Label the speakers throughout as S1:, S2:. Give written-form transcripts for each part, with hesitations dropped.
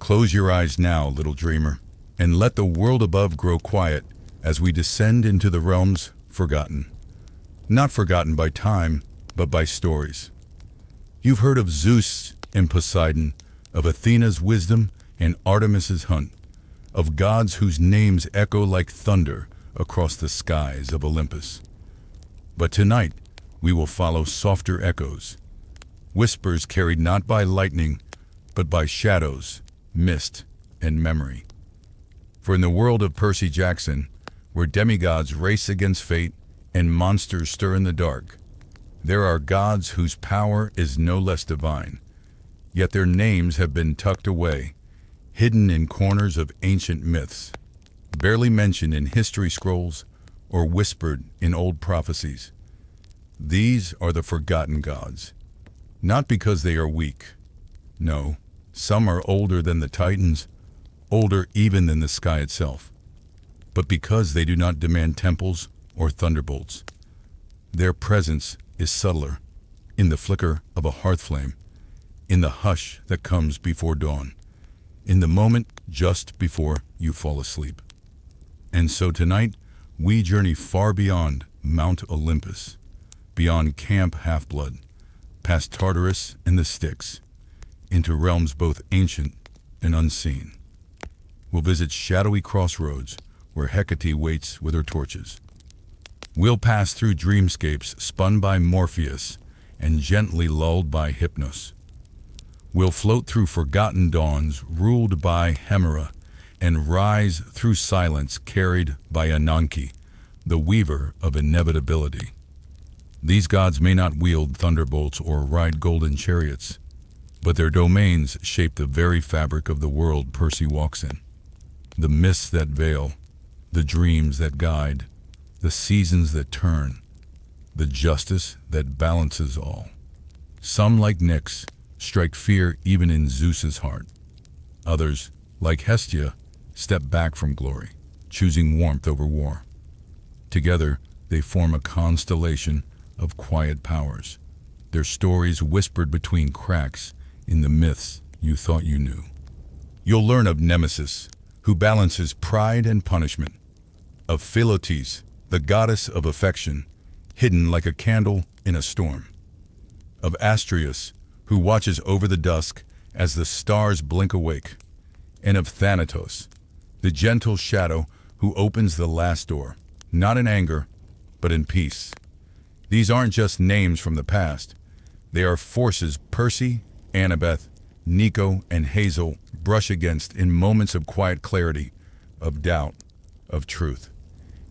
S1: Close your eyes now, little dreamer, and let the world above grow quiet as we descend into the realms forgotten. Not forgotten by time, but by stories. You've heard of Zeus and Poseidon, of Athena's wisdom and Artemis's hunt, of gods whose names echo like thunder across the skies of Olympus. But tonight, we will follow softer echoes, whispers carried not by lightning, but by shadows, mist, and memory. For in the world of Percy Jackson, where demigods race against fate and monsters stir in the dark, there are gods whose power is no less divine, yet their names have been tucked away, hidden in corners of ancient myths, barely mentioned in history scrolls or whispered in old prophecies. These are the forgotten gods, not because they are weak. No, some are older than the Titans, older even than the sky itself, but because they do not demand temples or thunderbolts. Their presence is subtler, in the flicker of a hearth flame, in the hush that comes before dawn, in the moment just before you fall asleep. And so tonight, we journey far beyond Mount Olympus, beyond Camp Half-Blood, past Tartarus and the Styx, into realms both ancient and unseen. We'll visit shadowy crossroads where Hecate waits with her torches. We'll pass through dreamscapes spun by Morpheus and gently lulled by Hypnos. We'll float through forgotten dawns ruled by Hemera and rise through silence carried by Ananke, the weaver of inevitability. These gods may not wield thunderbolts or ride golden chariots, but their domains shape the very fabric of the world Percy walks in. The mists that veil, the dreams that guide, the seasons that turn, the justice that balances all. Some, like Nyx, strike fear even in Zeus's heart. Others, like Hestia, step back from glory, choosing warmth over war. Together, they form a constellation of quiet powers, their stories whispered between cracks in the myths you thought you knew. You'll learn of Nemesis, who balances pride and punishment, of Philotis, the goddess of affection, hidden like a candle in a storm, of Astrius, who watches over the dusk as the stars blink awake, and of Thanatos, the gentle shadow who opens the last door, not in anger, but in peace. These aren't just names from the past. They are forces Percy, Annabeth, Nico, and Hazel brush against in moments of quiet clarity, of doubt, of truth.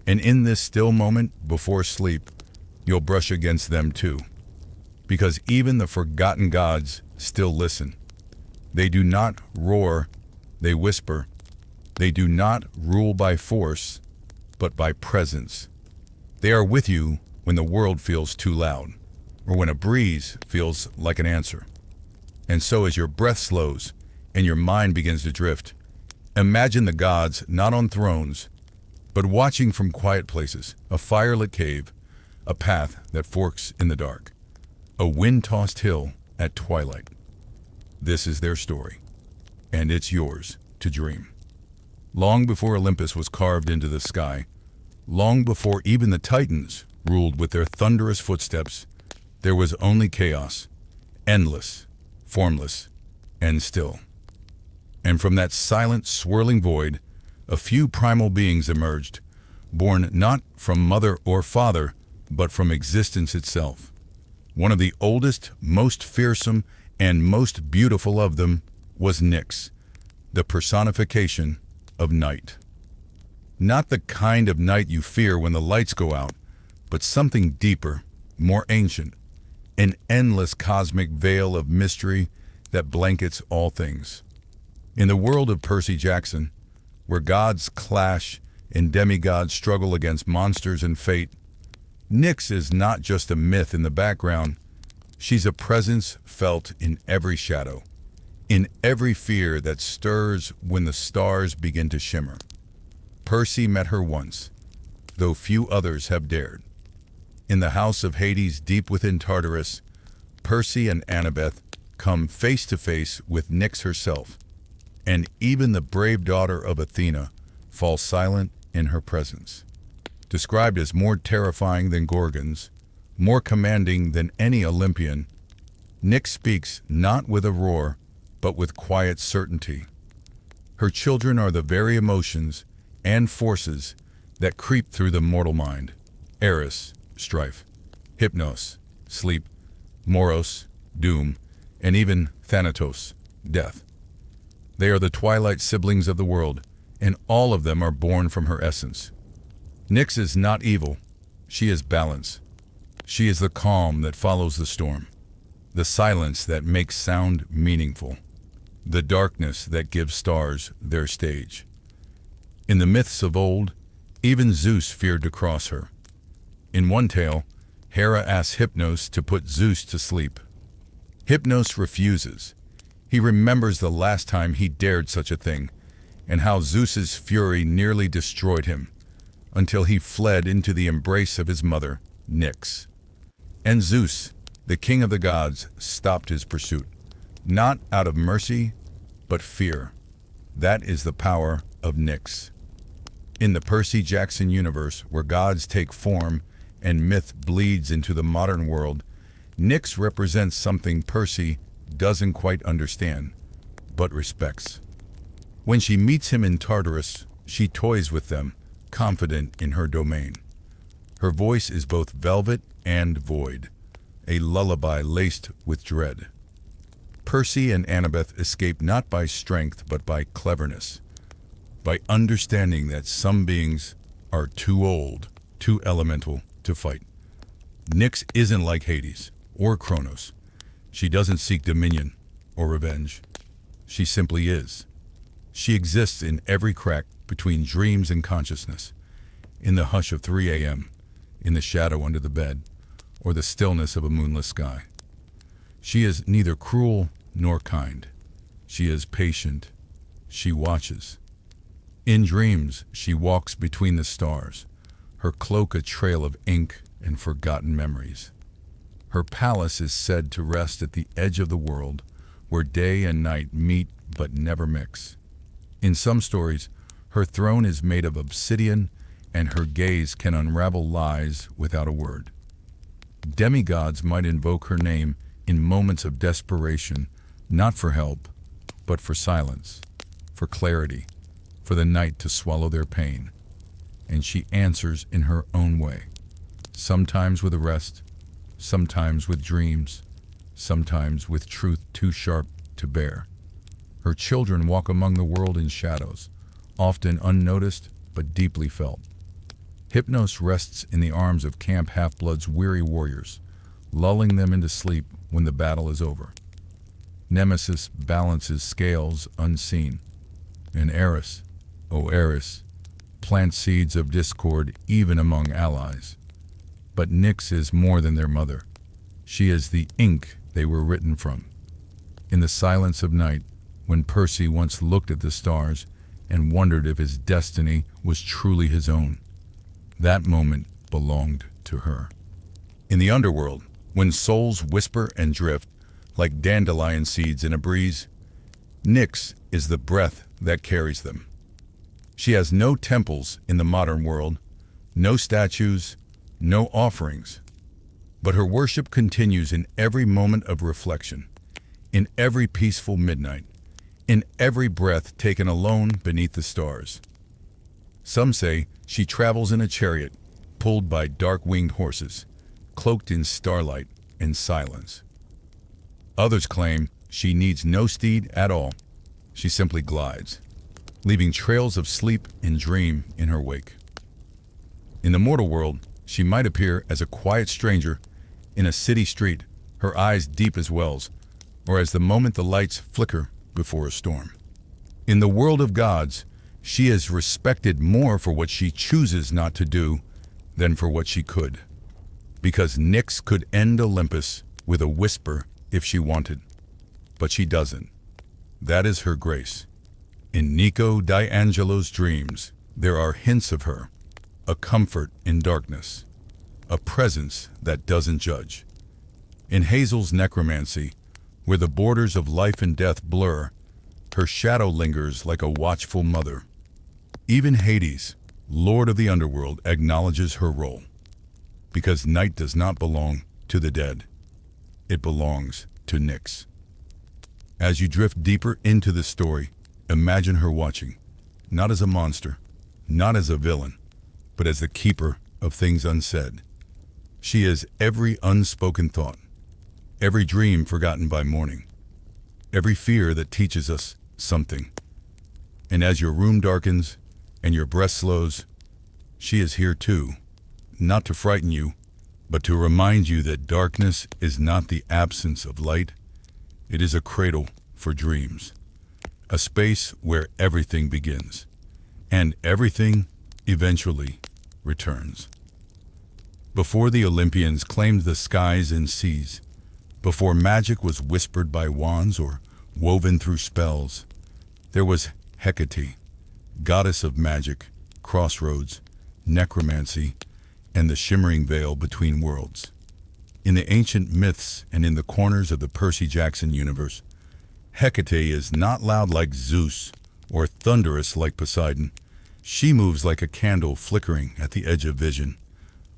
S1: And in this still moment before sleep, you'll brush against them too. Because even the forgotten gods still listen. They do not roar, they whisper. They do not rule by force, but by presence. They are with you when the world feels too loud, or when a breeze feels like an answer. And so as your breath slows and your mind begins to drift, imagine the gods not on thrones, but watching from quiet places, a firelit cave, a path that forks in the dark, a wind-tossed hill at twilight. This is their story, and it's yours to dream. Long before Olympus was carved into the sky, long before even the Titans ruled with their thunderous footsteps, there was only chaos, endless, formless, and still. And from that silent, swirling void, a few primal beings emerged, born not from mother or father, but from existence itself. One of the oldest, most fearsome, and most beautiful of them was Nyx, the personification of night. Not the kind of night you fear when the lights go out, but something deeper, more ancient, an endless cosmic veil of mystery that blankets all things. In the world of Percy Jackson, where gods clash and demigods struggle against monsters and fate, Nyx is not just a myth in the background. She's a presence felt in every shadow, in every fear that stirs when the stars begin to shimmer. Percy met her once, though few others have dared. In the house of Hades deep within Tartarus, Percy and Annabeth come face to face with Nyx herself. and even the brave daughter of Athena falls silent in her presence. Described as more terrifying than Gorgons, more commanding than any Olympian, Nyx speaks not with a roar, but with quiet certainty. Her children are the very emotions and forces that creep through the mortal mind. Eris, strife; Hypnos, sleep; Moros, doom; and even Thanatos, death. They are the twilight siblings of the world, and all of them are born from her essence. Nyx is not evil, she is balance. She is the calm that follows the storm, the silence that makes sound meaningful, the darkness that gives stars their stage. In the myths of old, even Zeus feared to cross her. In one tale, Hera asks Hypnos to put Zeus to sleep. Hypnos refuses. He remembers the last time he dared such a thing, and how Zeus's fury nearly destroyed him, until he fled into the embrace of his mother, Nyx. And Zeus, the king of the gods, stopped his pursuit, not out of mercy, but fear. That is the power of Nyx. In the Percy Jackson universe, where gods take form and myth bleeds into the modern world, Nyx represents something Percy doesn't quite understand, but respects. When she meets him in Tartarus, she toys with them, confident in her domain. Her voice is both velvet and void, a lullaby laced with dread. Percy and Annabeth escape not by strength but by cleverness, by understanding that some beings are too old, too elemental to fight. Nyx isn't like Hades or Kronos. She doesn't seek dominion or revenge. She simply is. She exists in every crack between dreams and consciousness, in the hush of 3 a.m., in the shadow under the bed, or the stillness of a moonless sky. She is neither cruel nor kind. She is patient. She watches. In dreams, she walks between the stars, her cloak a trail of ink and forgotten memories. Her palace is said to rest at the edge of the world, where day and night meet but never mix. In some stories, her throne is made of obsidian, and her gaze can unravel lies without a word. Demigods might invoke her name in moments of desperation, not for help, but for silence, for clarity, for the night to swallow their pain. And she answers in her own way, sometimes with a rest, sometimes with dreams, sometimes with truth too sharp to bear. Her children walk among the world in shadows, often unnoticed but deeply felt. Hypnos rests in the arms of Camp Half-Blood's weary warriors, lulling them into sleep when the battle is over. Nemesis balances scales unseen, and Eris, O Eris, plants seeds of discord even among allies. But Nyx is more than their mother. She is the ink they were written from. In the silence of night, when Percy once looked at the stars and wondered if his destiny was truly his own, that moment belonged to her. In the underworld, when souls whisper and drift like dandelion seeds in a breeze, Nyx is the breath that carries them. She has no temples in the modern world, no statues, no offerings, but her worship continues in every moment of reflection, in every peaceful midnight, in every breath taken alone beneath the stars. Some say she travels in a chariot, pulled by dark-winged horses, cloaked in starlight and silence. Others claim she needs no steed at all. She simply glides, leaving trails of sleep and dream in her wake. In the mortal world, she might appear as a quiet stranger in a city street, her eyes deep as wells, or as the moment the lights flicker before a storm. In the world of gods, she is respected more for what she chooses not to do than for what she could, because Nyx could end Olympus with a whisper if she wanted, but she doesn't. That is her grace. In Nico D'Angelo's dreams, there are hints of her, a comfort in darkness, a presence that doesn't judge. In Hazel's necromancy, where the borders of life and death blur, Her shadow lingers like a watchful mother. Even Hades, lord of the underworld, acknowledges her role. Because night does not belong to the dead. It belongs to Nyx. As you drift deeper into the story, imagine her watching, not as a monster, not as a villain, but as the keeper of things unsaid. She is every unspoken thought, every dream forgotten by morning, every fear that teaches us something. And as your room darkens and your breath slows, she is here too, not to frighten you, but to remind you that darkness is not the absence of light. It is a cradle for dreams, a space where everything begins, and everything eventually returns. Before the Olympians claimed the skies and seas, before magic was whispered by wands or woven through spells, there was Hecate, goddess of magic, crossroads, necromancy, and the shimmering veil between worlds. In the ancient myths and in the corners of the Percy Jackson universe, Hecate is not loud like Zeus or thunderous like Poseidon. She moves like a candle flickering at the edge of vision,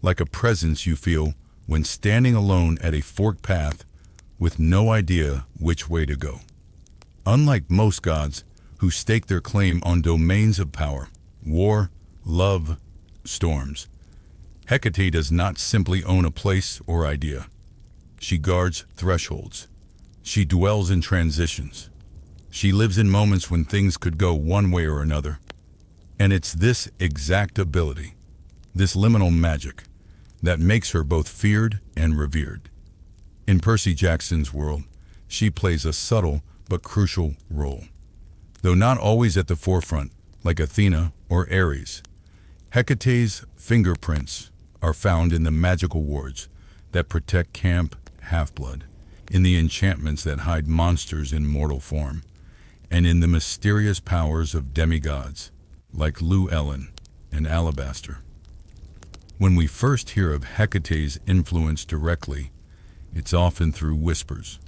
S1: like a presence you feel when standing alone at a forked path with no idea which way to go. Unlike most gods who stake their claim on domains of power, war, love, storms, Hecate does not simply own a place or idea. She guards thresholds. She dwells in transitions. She lives in moments when things could go one way or another. And it's this exact ability, this liminal magic, that makes her both feared and revered. In Percy Jackson's world, she plays a subtle but crucial role. Though not always at the forefront, like Athena or Ares, Hecate's fingerprints are found in the magical wards that protect Camp Half-Blood, in the enchantments that hide monsters in mortal form, and in the mysterious powers of demigods like Lull and Alabaster. When we first hear of Hecate's influence directly, it's often through whispers,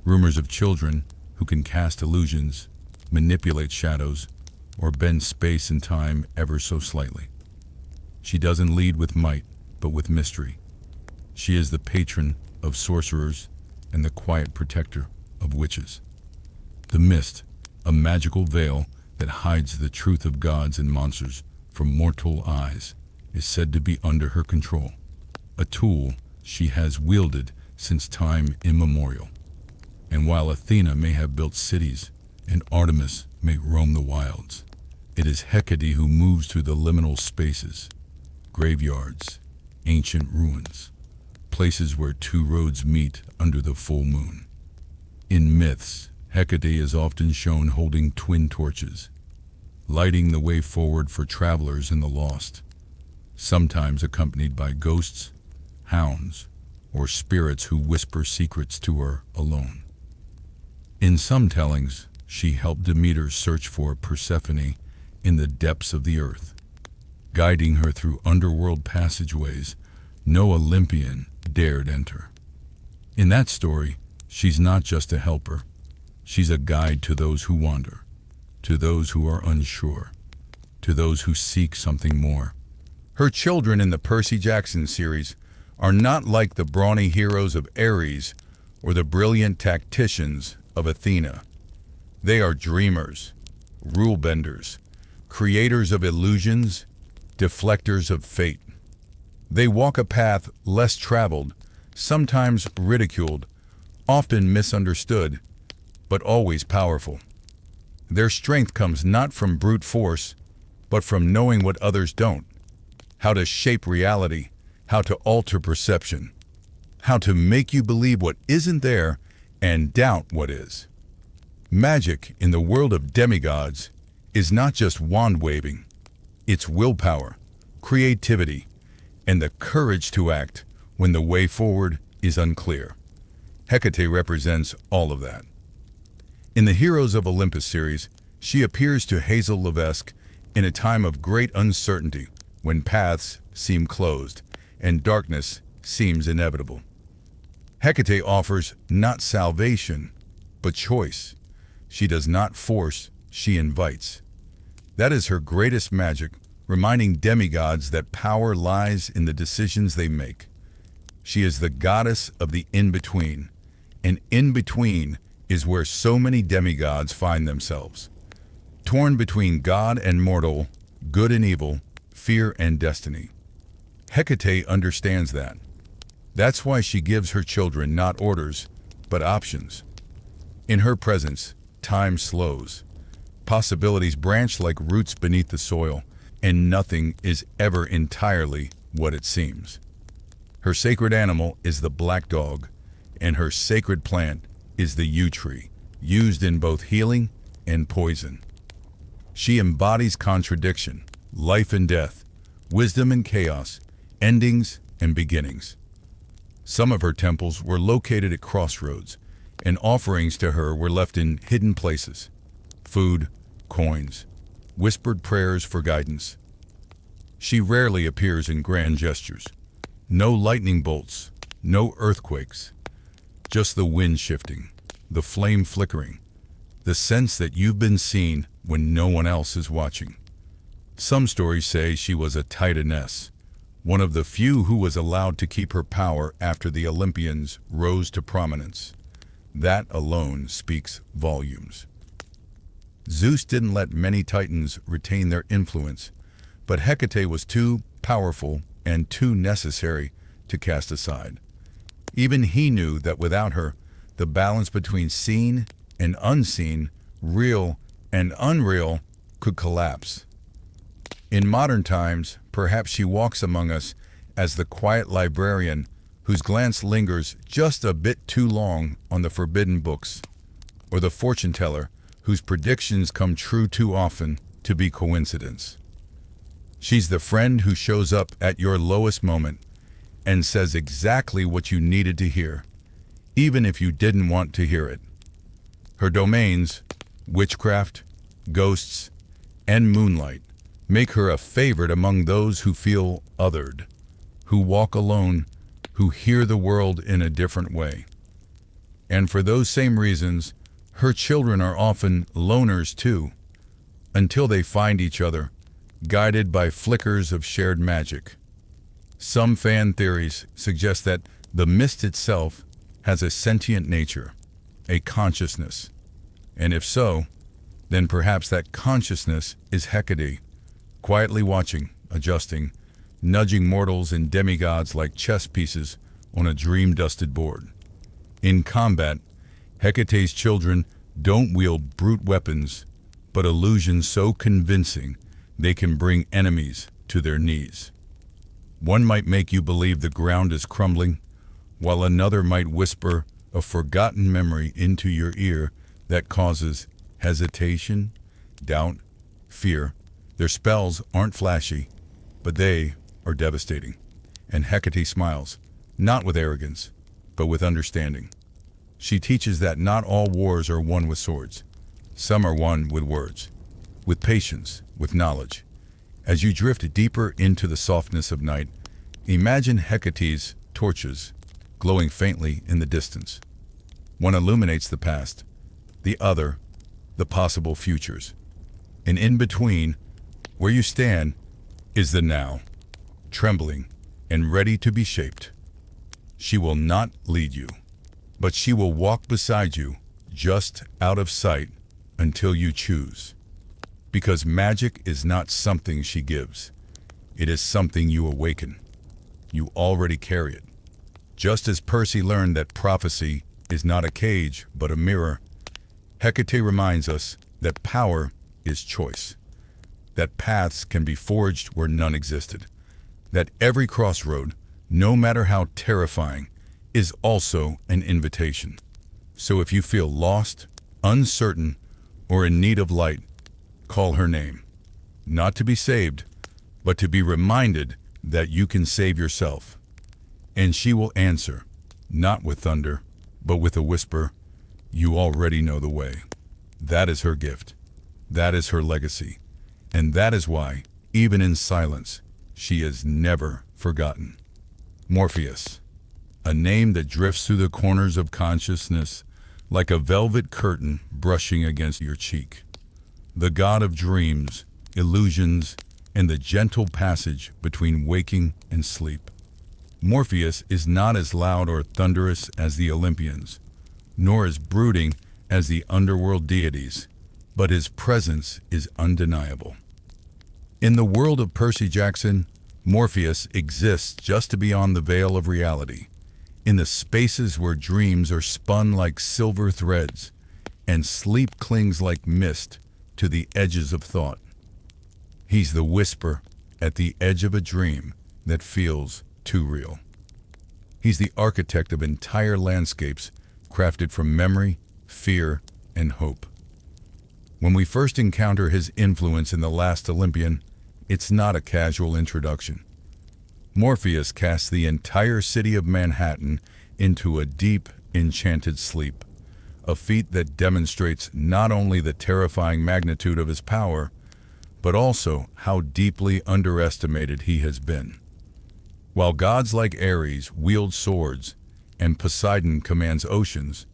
S1: rumors of children who can cast illusions, manipulate shadows, or bend space and time ever so slightly. She doesn't lead with might, but with mystery. She is the patron of sorcerers and the quiet protector of witches. The mist, a magical veil that hides the truth of gods and monsters from mortal eyes, is said to be under her control, a tool she has wielded since time immemorial. And while Athena may have built cities and Artemis may roam the wilds, it is Hecate who moves through the liminal spaces, graveyards, ancient ruins, places where two roads meet under the full moon. In myths, Hecate is often shown holding twin torches, lighting the way forward for travelers in the lost, sometimes accompanied by ghosts, hounds, or spirits who whisper secrets to her alone. In some tellings, she helped Demeter search for Persephone in the depths of the earth, guiding her through underworld passageways no Olympian dared enter. In that story, she's not just a helper. She's a guide to those who wander, to those who are unsure, to those who seek something more. Her children in the Percy Jackson series are not like the brawny heroes of Ares or the brilliant tacticians of Athena. They are dreamers, rule benders, creators of illusions, deflectors of fate. They walk a path less traveled, sometimes ridiculed, often misunderstood, but always powerful. Their strength comes not from brute force, but from knowing what others don't, how to shape reality, how to alter perception, how to make you believe what isn't there and doubt what is. Magic in the world of demigods is not just wand-waving. It's willpower, creativity, and the courage to act when the way forward is unclear. Hecate represents all of that. In the Heroes of Olympus series, she appears to Hazel Levesque in a time of great uncertainty when paths seem closed and darkness seems inevitable. Hecate offers not salvation, but choice. She does not force, she invites. That is her greatest magic, reminding demigods that power lies in the decisions they make. She is the goddess of the in-between, and in-between is where so many demigods find themselves. Torn between God and mortal, good and evil, fear and destiny. Hecate understands that. That's why she gives her children not orders, but options. In her presence, time slows. Possibilities branch like roots beneath the soil, and nothing is ever entirely what it seems. Her sacred animal is the black dog, and her sacred plant is the yew tree, used in both healing and poison. She embodies contradiction, life and death, wisdom and chaos, endings and beginnings. Some of her temples were located at crossroads, and offerings to her were left in hidden places. Food, coins, whispered prayers for guidance. She rarely appears in grand gestures. No lightning bolts, no earthquakes, just the wind shifting, the flame flickering, the sense that you've been seen when no one else is watching. Some stories say she was a titaness, one of the few who was allowed to keep her power after the Olympians rose to prominence. That alone speaks volumes. Zeus didn't let many titans retain their influence, but Hecate was too powerful and too necessary to cast aside. Even he knew that without her, the balance between seen and unseen, real and unreal, could collapse. In modern times, perhaps she walks among us as the quiet librarian whose glance lingers just a bit too long on the forbidden books, or the fortune teller whose predictions come true too often to be coincidence. She's the friend who shows up at your lowest moment and says exactly what you needed to hear, even if you didn't want to hear it. Her domains, witchcraft, ghosts, and moonlight, make her a favorite among those who feel othered, who walk alone, who hear the world in a different way. And for those same reasons, her children are often loners too, until they find each other, guided by flickers of shared magic. Some fan theories suggest that the mist itself has a sentient nature, a consciousness. And if so, then perhaps that consciousness is Hecate, quietly watching, adjusting, nudging mortals and demigods like chess pieces on a dream-dusted board. In combat, Hecate's children don't wield brute weapons, but illusions so convincing they can bring enemies to their knees. One might make you believe the ground is crumbling, while another might whisper a forgotten memory into your ear that causes hesitation, doubt, fear. Their spells aren't flashy, but they are devastating. And Hecate smiles, not with arrogance, but with understanding. She teaches that not all wars are won with swords. Some are won with words, with patience, with knowledge. As you drift deeper into the softness of night, imagine Hecate's torches glowing faintly in the distance. One illuminates the past, the other, the possible futures. And in between, where you stand, is the now, trembling and ready to be shaped. She will not lead you, but she will walk beside you, just out of sight, until you choose. Because magic is not something she gives. It is something you awaken. You already carry it. Just as Percy learned that prophecy is not a cage, but a mirror, Hecate reminds us that power is choice, that paths can be forged where none existed, that every crossroad, no matter how terrifying, is also an invitation. So if you feel lost, uncertain, or in need of light, call her name, not to be saved, but to be reminded that you can save yourself. And she will answer, not with thunder, but with a whisper, you already know the way. That is her gift. That is her legacy. And that is why, even in silence, she is never forgotten. Morpheus, a name that drifts through the corners of consciousness, like a velvet curtain brushing against your cheek. The god of dreams, illusions, and the gentle passage between waking and sleep. Morpheus is not as loud or thunderous as the Olympians, nor as brooding as the underworld deities, but his presence is undeniable. In the world of Percy Jackson, Morpheus exists just beyond the veil of reality, in the spaces where dreams are spun like silver threads, and sleep clings like mist to the edges of thought. He's the whisper at the edge of a dream that feels too real. He's the architect of entire landscapes crafted from memory, fear, and hope. When we first encounter his influence in The Last Olympian, it's not a casual introduction. Morpheus casts the entire city of Manhattan into a deep, enchanted sleep, a feat that demonstrates not only the terrifying magnitude of his power, but also how deeply underestimated he has been. While gods like Ares wield swords and Poseidon commands oceans,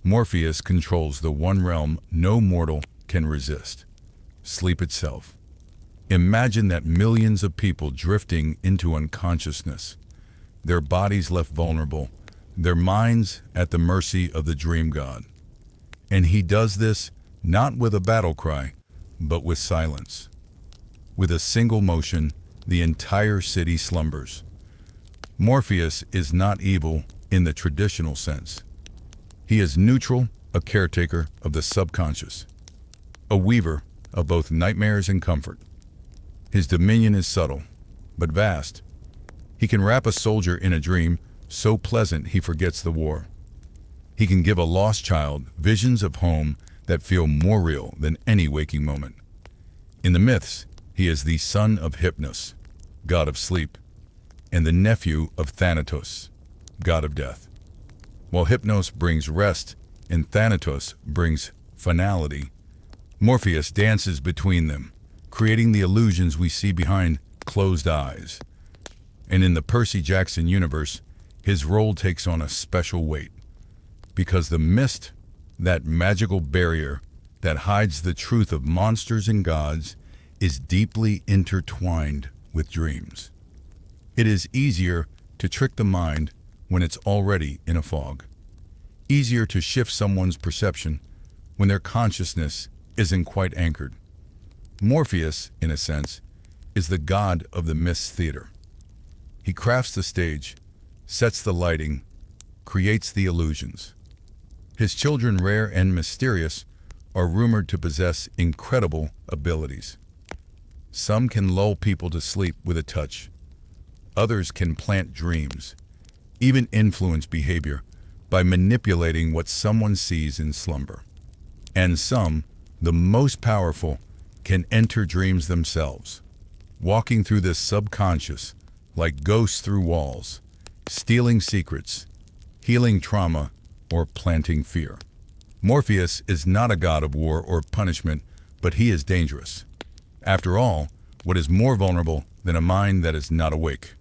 S1: Morpheus controls the one realm no mortal can resist: sleep itself. Imagine that millions of people drifting into unconsciousness, their bodies left vulnerable, their minds at the mercy of the dream god. And he does this not with a battle cry, but with silence. With a single motion, the entire city slumbers. Morpheus is not evil in the traditional sense. He is neutral, a caretaker of the subconscious, a weaver of both nightmares and comfort. His dominion is subtle, but vast. He can wrap a soldier in a dream so pleasant he forgets the war. He can give a lost child visions of home that feel more real than any waking moment. In the myths, he is the son of Hypnos, god of sleep, and the nephew of Thanatos, god of death. While Hypnos brings rest and Thanatos brings finality, Morpheus dances between them, creating the illusions we see behind closed eyes. And in the Percy Jackson universe, his role takes on a special weight, because the mist, that magical barrier that hides the truth of monsters and gods, is deeply intertwined with dreams. It is easier to trick the mind when it's already in a fog. Easier to shift someone's perception when their consciousness isn't quite anchored. Morpheus, in a sense, is the god of the mist theater. He crafts the stage, sets the lighting, creates the illusions. His children, rare and mysterious, are rumored to possess incredible abilities. Some can lull people to sleep with a touch. Others can plant dreams, even influence behavior by manipulating what someone sees in slumber. And some, the most powerful, can enter dreams themselves, walking through this subconscious like ghosts through walls, stealing secrets, healing trauma, or planting fear. Morpheus is not a god of war or punishment, but he is dangerous. After all, what is more vulnerable than a mind that is not awake?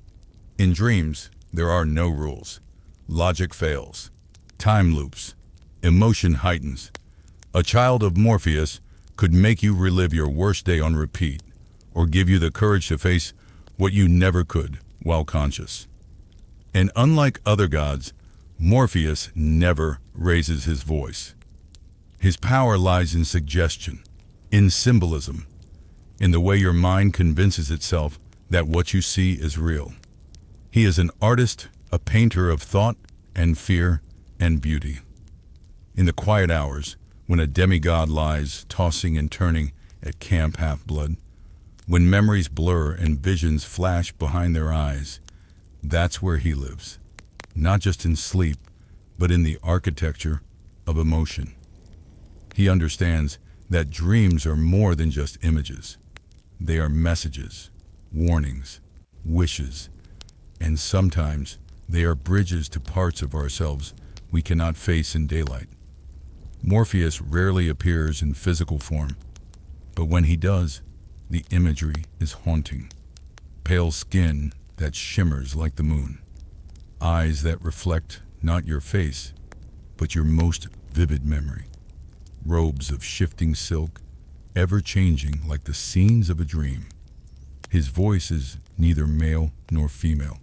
S1: In dreams, there are no rules. Logic fails. Time loops. Emotion heightens. A child of Morpheus could make you relive your worst day on repeat, or give you the courage to face what you never could while conscious. And unlike other gods, Morpheus never raises his voice. His power lies in suggestion, in symbolism, in the way your mind convinces itself that what you see is real. He is an artist, a painter of thought and fear and beauty. In the quiet hours, when a demigod lies tossing and turning at Camp Half-Blood, when memories blur and visions flash behind their eyes, that's where he lives. Not just in sleep, but in the architecture of emotion. He understands that dreams are more than just images. They are messages, warnings, wishes, and sometimes they are bridges to parts of ourselves we cannot face in daylight. Morpheus rarely appears in physical form, but when he does, the imagery is haunting. Pale skin that shimmers like the moon. Eyes that reflect not your face, but your most vivid memory, robes of shifting silk, ever-changing like the scenes of a dream. His voice is neither male nor female,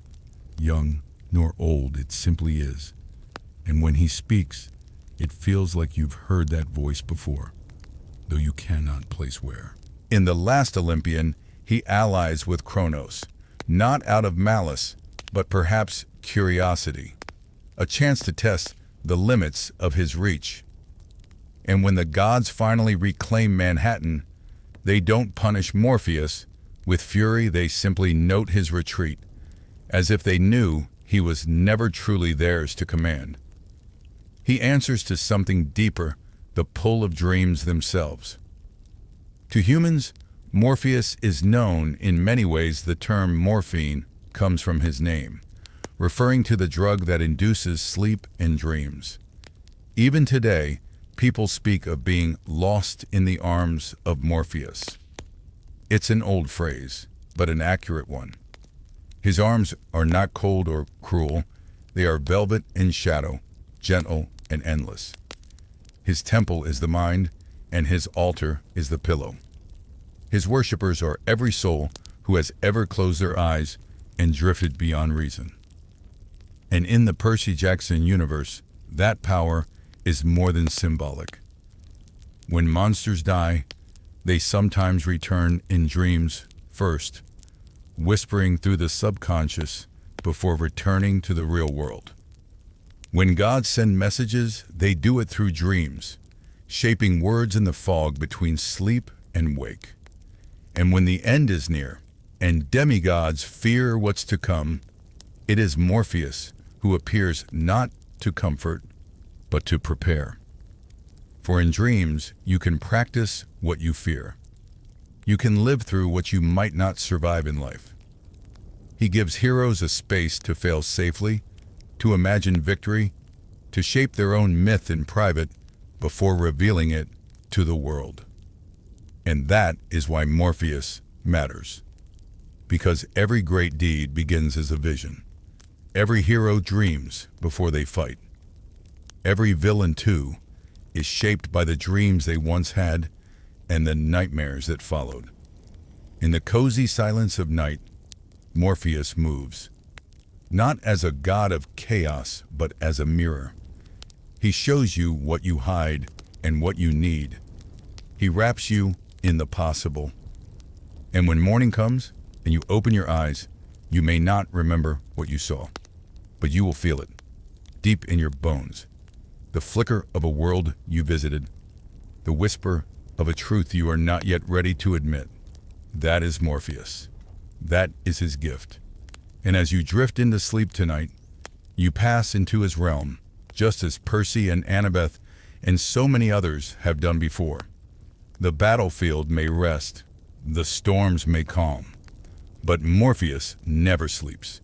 S1: young nor old, it simply is. And when he speaks, it feels like you've heard that voice before, though you cannot place where. In The Last Olympian, he allies with Kronos, not out of malice, but perhaps curiosity, a chance to test the limits of his reach. And when the gods finally reclaim Manhattan, they don't punish Morpheus. With fury, they simply note his retreat, as if they knew he was never truly theirs to command. He answers to something deeper, the pull of dreams themselves. To humans, Morpheus is known in many ways. The term morphine comes from his name, referring to the drug that induces sleep and dreams. Even today, people speak of being lost in the arms of Morpheus. It's an old phrase, but an accurate one. His arms are not cold or cruel. They are velvet in shadow, gentle and endless. His temple is the mind, and his altar is the pillow. His worshippers are every soul who has ever closed their eyes and drifted beyond reason. And in the Percy Jackson universe, that power is more than symbolic. When monsters die, they sometimes return in dreams first, whispering through the subconscious before returning to the real world. When gods send messages, they do it through dreams, shaping words in the fog between sleep and wake. And when the end is near, and demigods fear what's to come, it is Morpheus who appears not to comfort, but to prepare. For in dreams, you can practice what you fear. You can live through what you might not survive in life. He gives heroes a space to fail safely, to imagine victory, to shape their own myth in private before revealing it to the world. And that is why Morpheus matters. Because every great deed begins as a vision. Every hero dreams before they fight. Every villain, too, is shaped by the dreams they once had and the nightmares that followed. In the cozy silence of night, Morpheus moves, not as a god of chaos, but as a mirror. He shows you what you hide and what you need. He wraps you in the possible. And when morning comes and you open your eyes, you may not remember what you saw, but you will feel it, deep in your bones. The flicker of a world you visited, the whisper of a truth you are not yet ready to admit. That is Morpheus. That is his gift. And as you drift into sleep tonight, you pass into his realm, just as Percy and Annabeth and so many others have done before. The battlefield may rest, the storms may calm, but Morpheus never sleeps,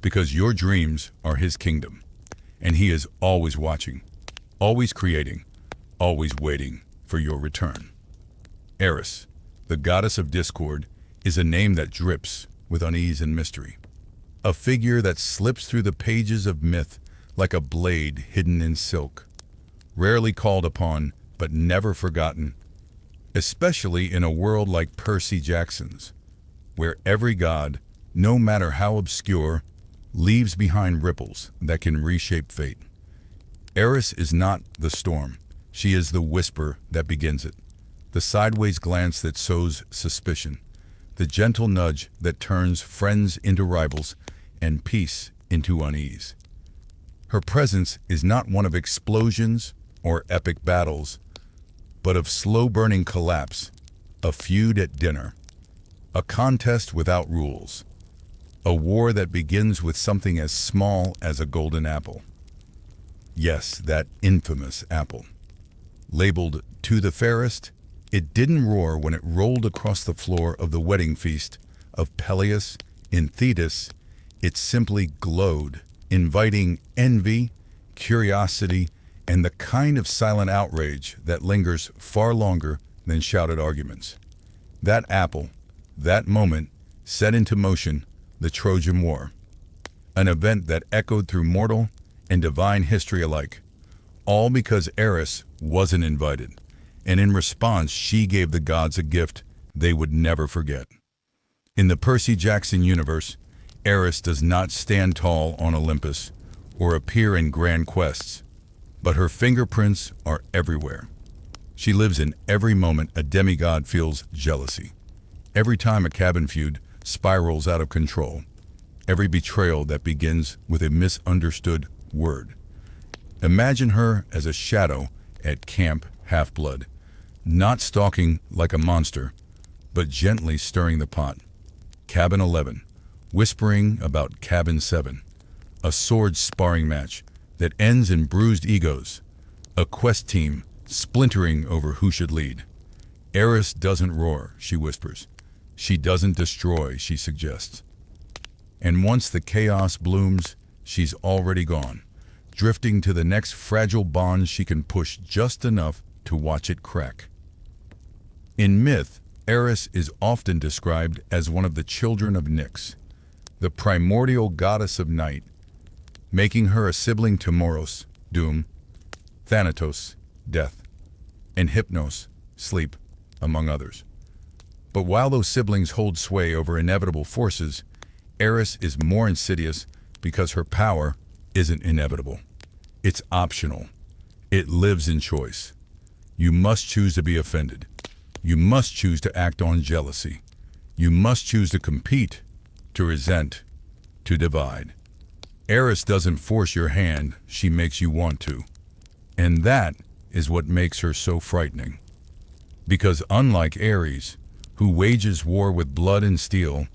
S1: because your dreams are his kingdom, and he is always watching, always creating, always waiting for your return. Eris, the goddess of discord, is a name that drips with unease and mystery. A figure that slips through the pages of myth like a blade hidden in silk. Rarely called upon, but never forgotten, especially in a world like Percy Jackson's, where every god, no matter how obscure, leaves behind ripples that can reshape fate. Eris is not the storm. She is the whisper that begins it, the sideways glance that sows suspicion, the gentle nudge that turns friends into rivals and peace into unease. Her presence is not one of explosions or epic battles, but of slow-burning collapse, a feud at dinner, a contest without rules, a war that begins with something as small as a golden apple. Yes, that infamous apple. Labeled "to the fairest," it didn't roar when it rolled across the floor of the wedding feast of Peleus in Thetis. It simply glowed, inviting envy, curiosity, and the kind of silent outrage that lingers far longer than shouted arguments. That apple, that moment, set into motion the Trojan War, an event that echoed through mortal and divine history alike, all because Eris wasn't invited, and in response she gave the gods a gift they would never forget. In the Percy Jackson universe, Eris does not stand tall on Olympus or appear in grand quests, but her fingerprints are everywhere. She lives in every moment a demigod feels jealousy, every time a cabin feud spirals out of control, every betrayal that begins with a misunderstood word. Imagine her as a shadow at Camp Half-Blood, not stalking like a monster, but gently stirring the pot. Cabin 11, whispering about Cabin 7, a sword sparring match that ends in bruised egos, a quest team splintering over who should lead. Eris doesn't roar, she whispers. She doesn't destroy, she suggests. And once the chaos blooms, she's already gone, drifting to the next fragile bond she can push just enough to watch it crack. In myth, Eris is often described as one of the children of Nyx, the primordial goddess of night, making her a sibling to Moros, doom, Thanatos, death, and Hypnos, sleep, among others. But while those siblings hold sway over inevitable forces, Eris is more insidious because her power isn't inevitable. It's optional. It lives in choice. You must choose to be offended. You must choose to act on jealousy. You must choose to compete, to resent, to divide. Eris doesn't force your hand, she makes you want to. And that is what makes her so frightening. Because unlike Ares, who wages war with blood and steel,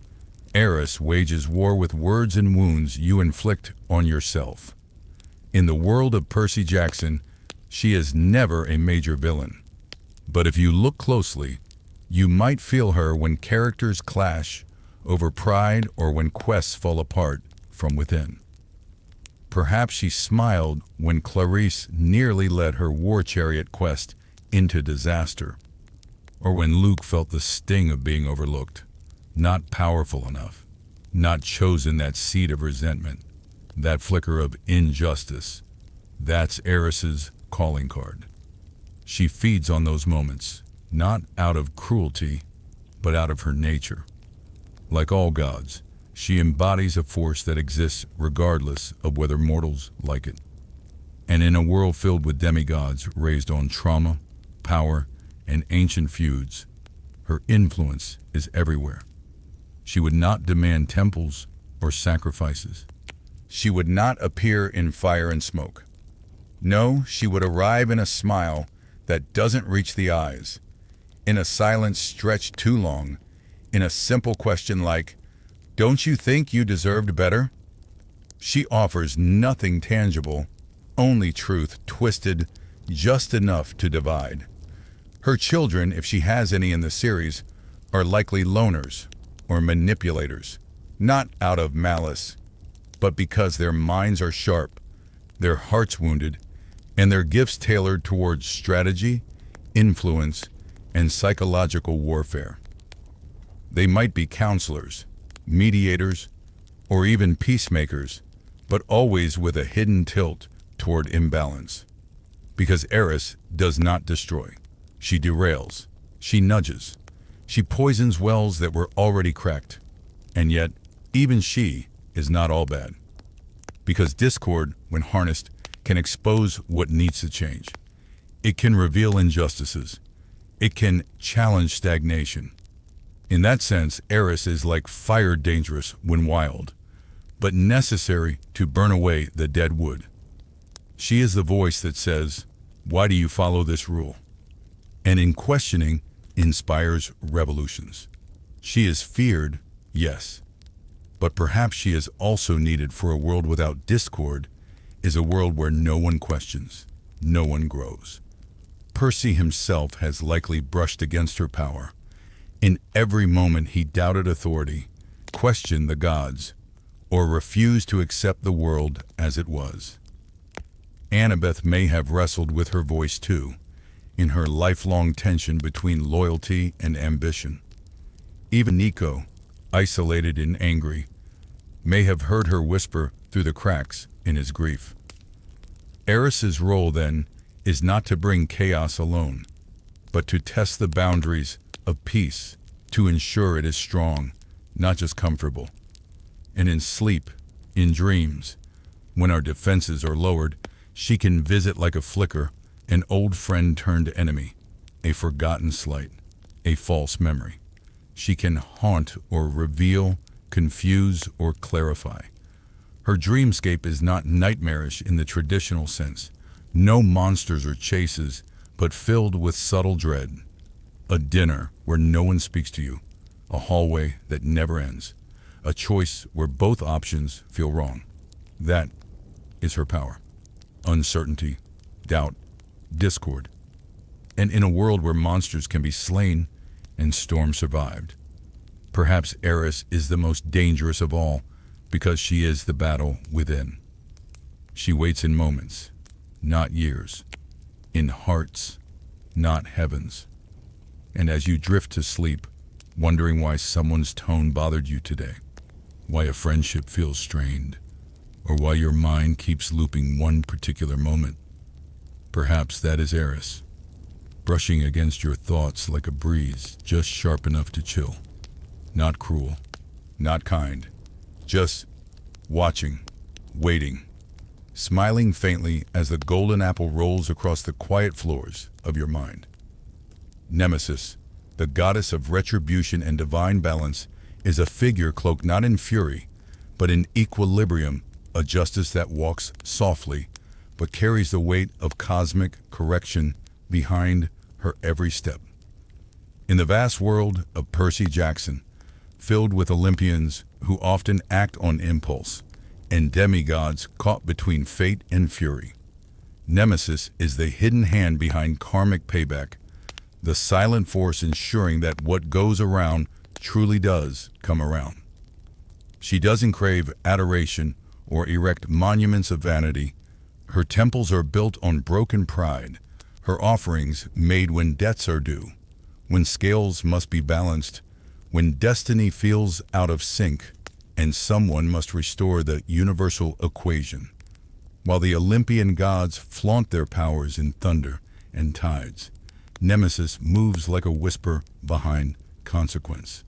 S1: Eris wages war with words and wounds you inflict on yourself. In the world of Percy Jackson, she is never a major villain. But if you look closely, you might feel her when characters clash over pride or when quests fall apart from within. Perhaps she smiled when Clarice nearly led her war chariot quest into disaster, or when Luke felt the sting of being overlooked, not powerful enough, not chosen that seed of resentment, that flicker of injustice. That's Eris's calling card. She feeds on those moments, not out of cruelty, but out of her nature. Like all gods, she embodies a force that exists regardless of whether mortals like it. And in a world filled with demigods raised on trauma, power, and ancient feuds, her influence is everywhere. She would not demand temples or sacrifices. She would not appear in fire and smoke. No, she would arrive in a smile that doesn't reach the eyes, in a silence stretched too long, in a simple question like, "Don't you think you deserved better?" She offers nothing tangible, only truth twisted just enough to divide. Her children, if she has any in the series, are likely loners or manipulators, not out of malice, but because their minds are sharp, their hearts wounded, and their gifts tailored towards strategy, influence, and psychological warfare. They might be counselors, mediators, or even peacemakers, but always with a hidden tilt toward imbalance. Because Eris does not destroy. She derails. She nudges. She poisons wells that were already cracked. And yet, even she is not all bad. Because discord, when harnessed, can expose what needs to change. It can reveal injustices. It can challenge stagnation. In that sense, Eris is like fire, dangerous when wild, but necessary to burn away the dead wood. She is the voice that says, "Why do you follow this rule?" And in questioning, inspires revolutions. She is feared, yes, but perhaps she is also needed, for a world without discord is a world where no one questions, no one grows. Percy himself has likely brushed against her power. In every moment he doubted authority, questioned the gods, or refused to accept the world as it was. Annabeth may have wrestled with her voice too, in her lifelong tension between loyalty and ambition. Even Nico, isolated and angry, may have heard her whisper through the cracks in his grief. Eris's role, then, is not to bring chaos alone, but to test the boundaries of peace, to ensure it is strong, not just comfortable. And in sleep, in dreams, when our defenses are lowered, she can visit like a flicker, an old friend turned enemy, a forgotten slight, a false memory. She can haunt or reveal, confuse or clarify. Her dreamscape is not nightmarish in the traditional sense. No monsters or chases, but filled with subtle dread. A dinner where no one speaks to you. A hallway that never ends. A choice where both options feel wrong. That is her power. Uncertainty, doubt, discord. And in a world where monsters can be slain and storms survived, perhaps Eris is the most dangerous of all because she is the battle within. She waits in moments, not years, in hearts, not heavens. And as you drift to sleep, wondering why someone's tone bothered you today, why a friendship feels strained, or why your mind keeps looping one particular moment, perhaps that is Eris, brushing against your thoughts like a breeze just sharp enough to chill. Not cruel, not kind, just watching, waiting, smiling faintly as the golden apple rolls across the quiet floors of your mind. Nemesis, the goddess of retribution and divine balance, is a figure cloaked not in fury, but in equilibrium, a justice that walks softly, but carries the weight of cosmic correction behind her every step. In the vast world of Percy Jackson, filled with Olympians who often act on impulse, and demigods caught between fate and fury, Nemesis is the hidden hand behind karmic payback, the silent force ensuring that what goes around truly does come around. She doesn't crave adoration or erect monuments of vanity. Her temples are built on broken pride, her offerings made when debts are due, when scales must be balanced, when destiny feels out of sync, and someone must restore the universal equation. While the Olympian gods flaunt their powers in thunder and tides, Nemesis moves like a whisper behind consequence.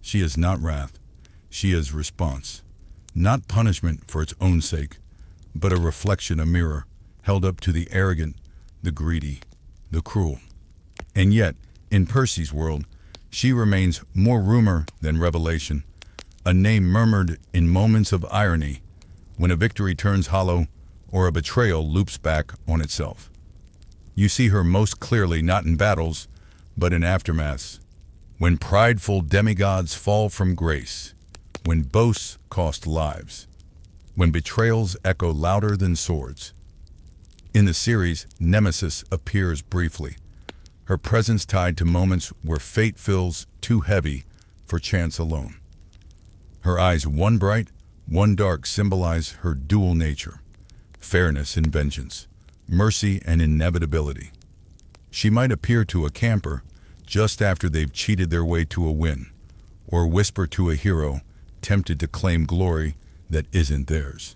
S1: She is not wrath, she is response. Not punishment for its own sake, but a reflection, a mirror, held up to the arrogant, the greedy, the cruel. And yet, in Percy's world, she remains more rumor than revelation, a name murmured in moments of irony, when a victory turns hollow or a betrayal loops back on itself. You see her most clearly not in battles, but in aftermaths, when prideful demigods fall from grace, when boasts cost lives, when betrayals echo louder than swords. In the series, Nemesis appears briefly, her presence tied to moments where fate feels too heavy for chance alone. Her eyes, one bright, one dark, symbolize her dual nature, fairness and vengeance, mercy and inevitability. She might appear to a camper just after they've cheated their way to a win, or whisper to a hero tempted to claim glory that isn't theirs.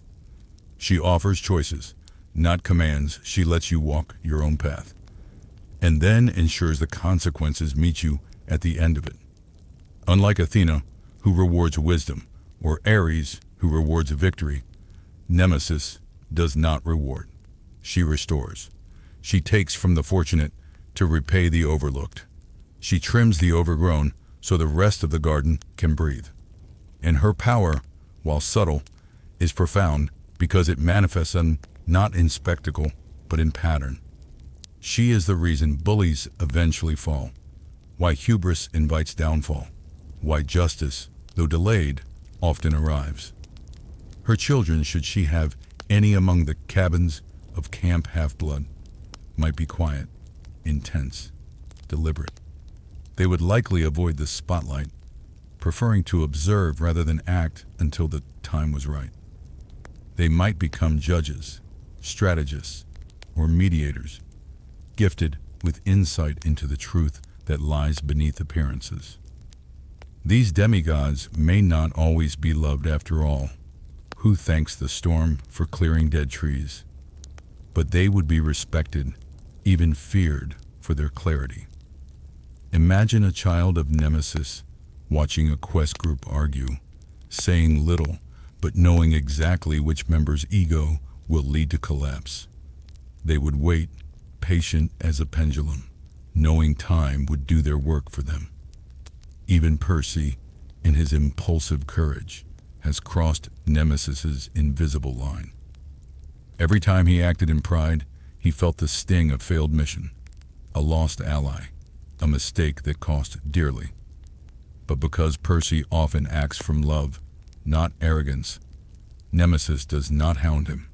S1: She offers choices, not commands. She lets you walk your own path, and then ensures the consequences meet you at the end of it. Unlike Athena, who rewards wisdom, or Ares, who rewards victory, Nemesis does not reward. She restores. She takes from the fortunate to repay the overlooked. She trims the overgrown so the rest of the garden can breathe. And her power, while subtle, is profound because it manifests not in spectacle, but in pattern. She is the reason bullies eventually fall, why hubris invites downfall, why justice, though delayed, often arrives. Her children, should she have any among the cabins of Camp Half-Blood, might be quiet, intense, deliberate. They would likely avoid the spotlight, preferring to observe rather than act until the time was right. They might become judges, strategists, or mediators, gifted with insight into the truth that lies beneath appearances. These demigods may not always be loved after all. Who thanks the storm for clearing dead trees? but they would be respected, even feared, for their clarity. Imagine a child of Nemesis watching a quest group argue, saying little, but knowing exactly which member's ego will lead to collapse. They would wait, patient as a pendulum, knowing time would do their work for them. Even Percy, in his impulsive courage, has crossed Nemesis's invisible line. Every time he acted in pride, he felt the sting of failed mission, a lost ally, a mistake that cost dearly. But because Percy often acts from love, not arrogance, Nemesis does not hound him.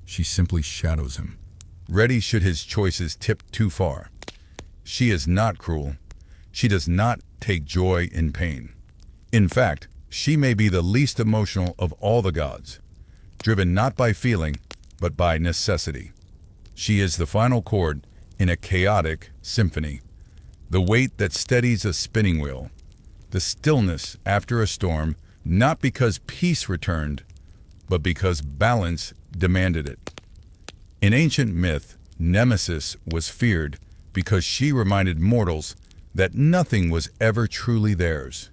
S1: She simply shadows him, ready should his choices tip too far. She is not cruel. She does not take joy in pain. In fact, she may be the least emotional of all the gods, driven not by feeling, but by necessity. She is the final chord in a chaotic symphony, the weight that steadies a spinning wheel, the stillness after a storm, not because peace returned, but because balance demanded it. In ancient myth, Nemesis was feared because she reminded mortals that nothing was ever truly theirs.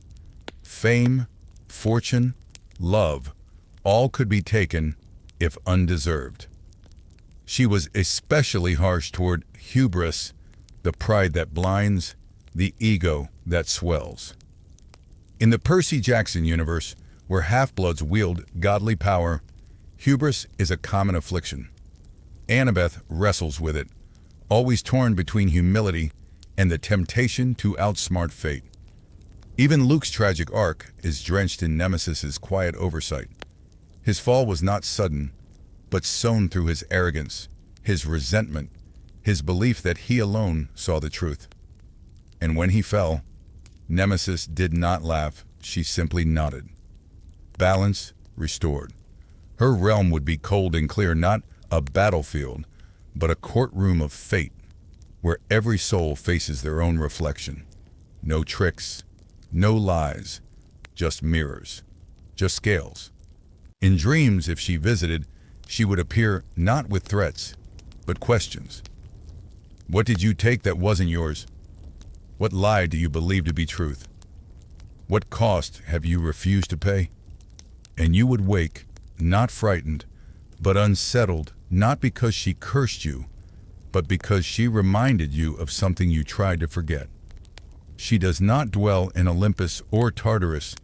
S1: Fame, fortune, love, all could be taken if undeserved. She was especially harsh toward hubris, the pride that blinds, the ego that swells. In the Percy Jackson universe, where half-bloods wield godly power, hubris is a common affliction. Annabeth wrestles with it, always torn between humility and the temptation to outsmart fate. Even Luke's tragic arc is drenched in Nemesis's quiet oversight. His fall was not sudden, but sown through his arrogance, his resentment, his belief that he alone saw the truth. And when he fell, Nemesis did not laugh, she simply nodded. Balance restored. Her realm would be cold and clear, not a battlefield, but a courtroom of fate, where every soul faces their own reflection. No tricks, no lies, just mirrors, just scales. In dreams, if she visited, she would appear not with threats, but questions. What did you take that wasn't yours? What lie do you believe to be truth? What cost have you refused to pay? And you would wake, not frightened, but unsettled, not because she cursed you, but because she reminded you of something you tried to forget. She does not dwell in Olympus or Tartarus,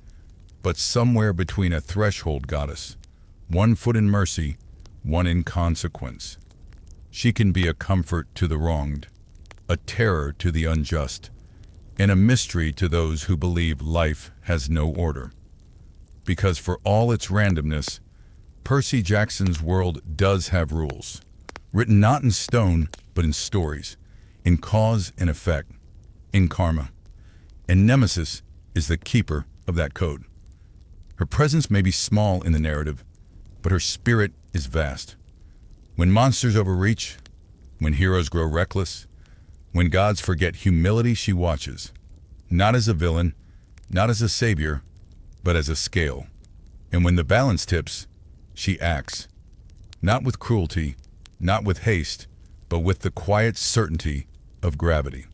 S1: but somewhere between a threshold goddess, one foot in mercy, one in consequence. She can be a comfort to the wronged, a terror to the unjust, and a mystery to those who believe life has no order. Because for all its randomness, Percy Jackson's world does have rules, written not in stone, but in stories, in cause and effect, in karma. And Nemesis is the keeper of that code. Her presence may be small in the narrative, but her spirit is vast. When monsters overreach, when heroes grow reckless, when gods forget humility, she watches, not as a villain, not as a savior, but as a scale. And when the balance tips, she acts, not with cruelty, not with haste, but with the quiet certainty of gravity.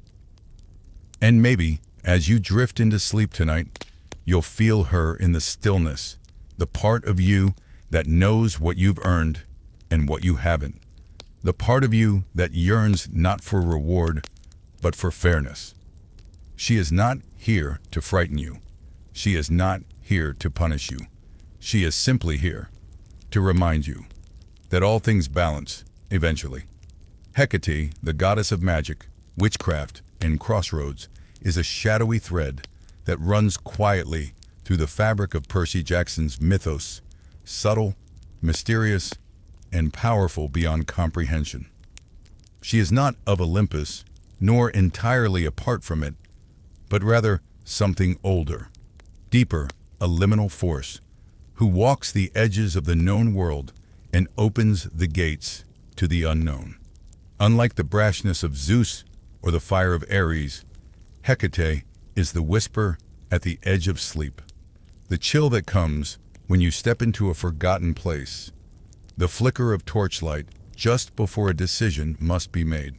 S1: And maybe, as you drift into sleep tonight, you'll feel her in the stillness, the part of you that knows what you've earned and what you haven't, the part of you that yearns not for reward, but for fairness. She is not here to frighten you. She is not here to punish you. She is simply here to remind you that all things balance eventually. Hecate, the goddess of magic, witchcraft, and crossroads, is a shadowy thread that runs quietly through the fabric of Percy Jackson's mythos, subtle, mysterious, and powerful beyond comprehension. She is not of Olympus, nor entirely apart from it, but rather something older, deeper, a liminal force, who walks the edges of the known world and opens the gates to the unknown. Unlike the brashness of Zeus or the fire of Ares, Hecate is the whisper at the edge of sleep, the chill that comes when you step into a forgotten place, the flicker of torchlight just before a decision must be made.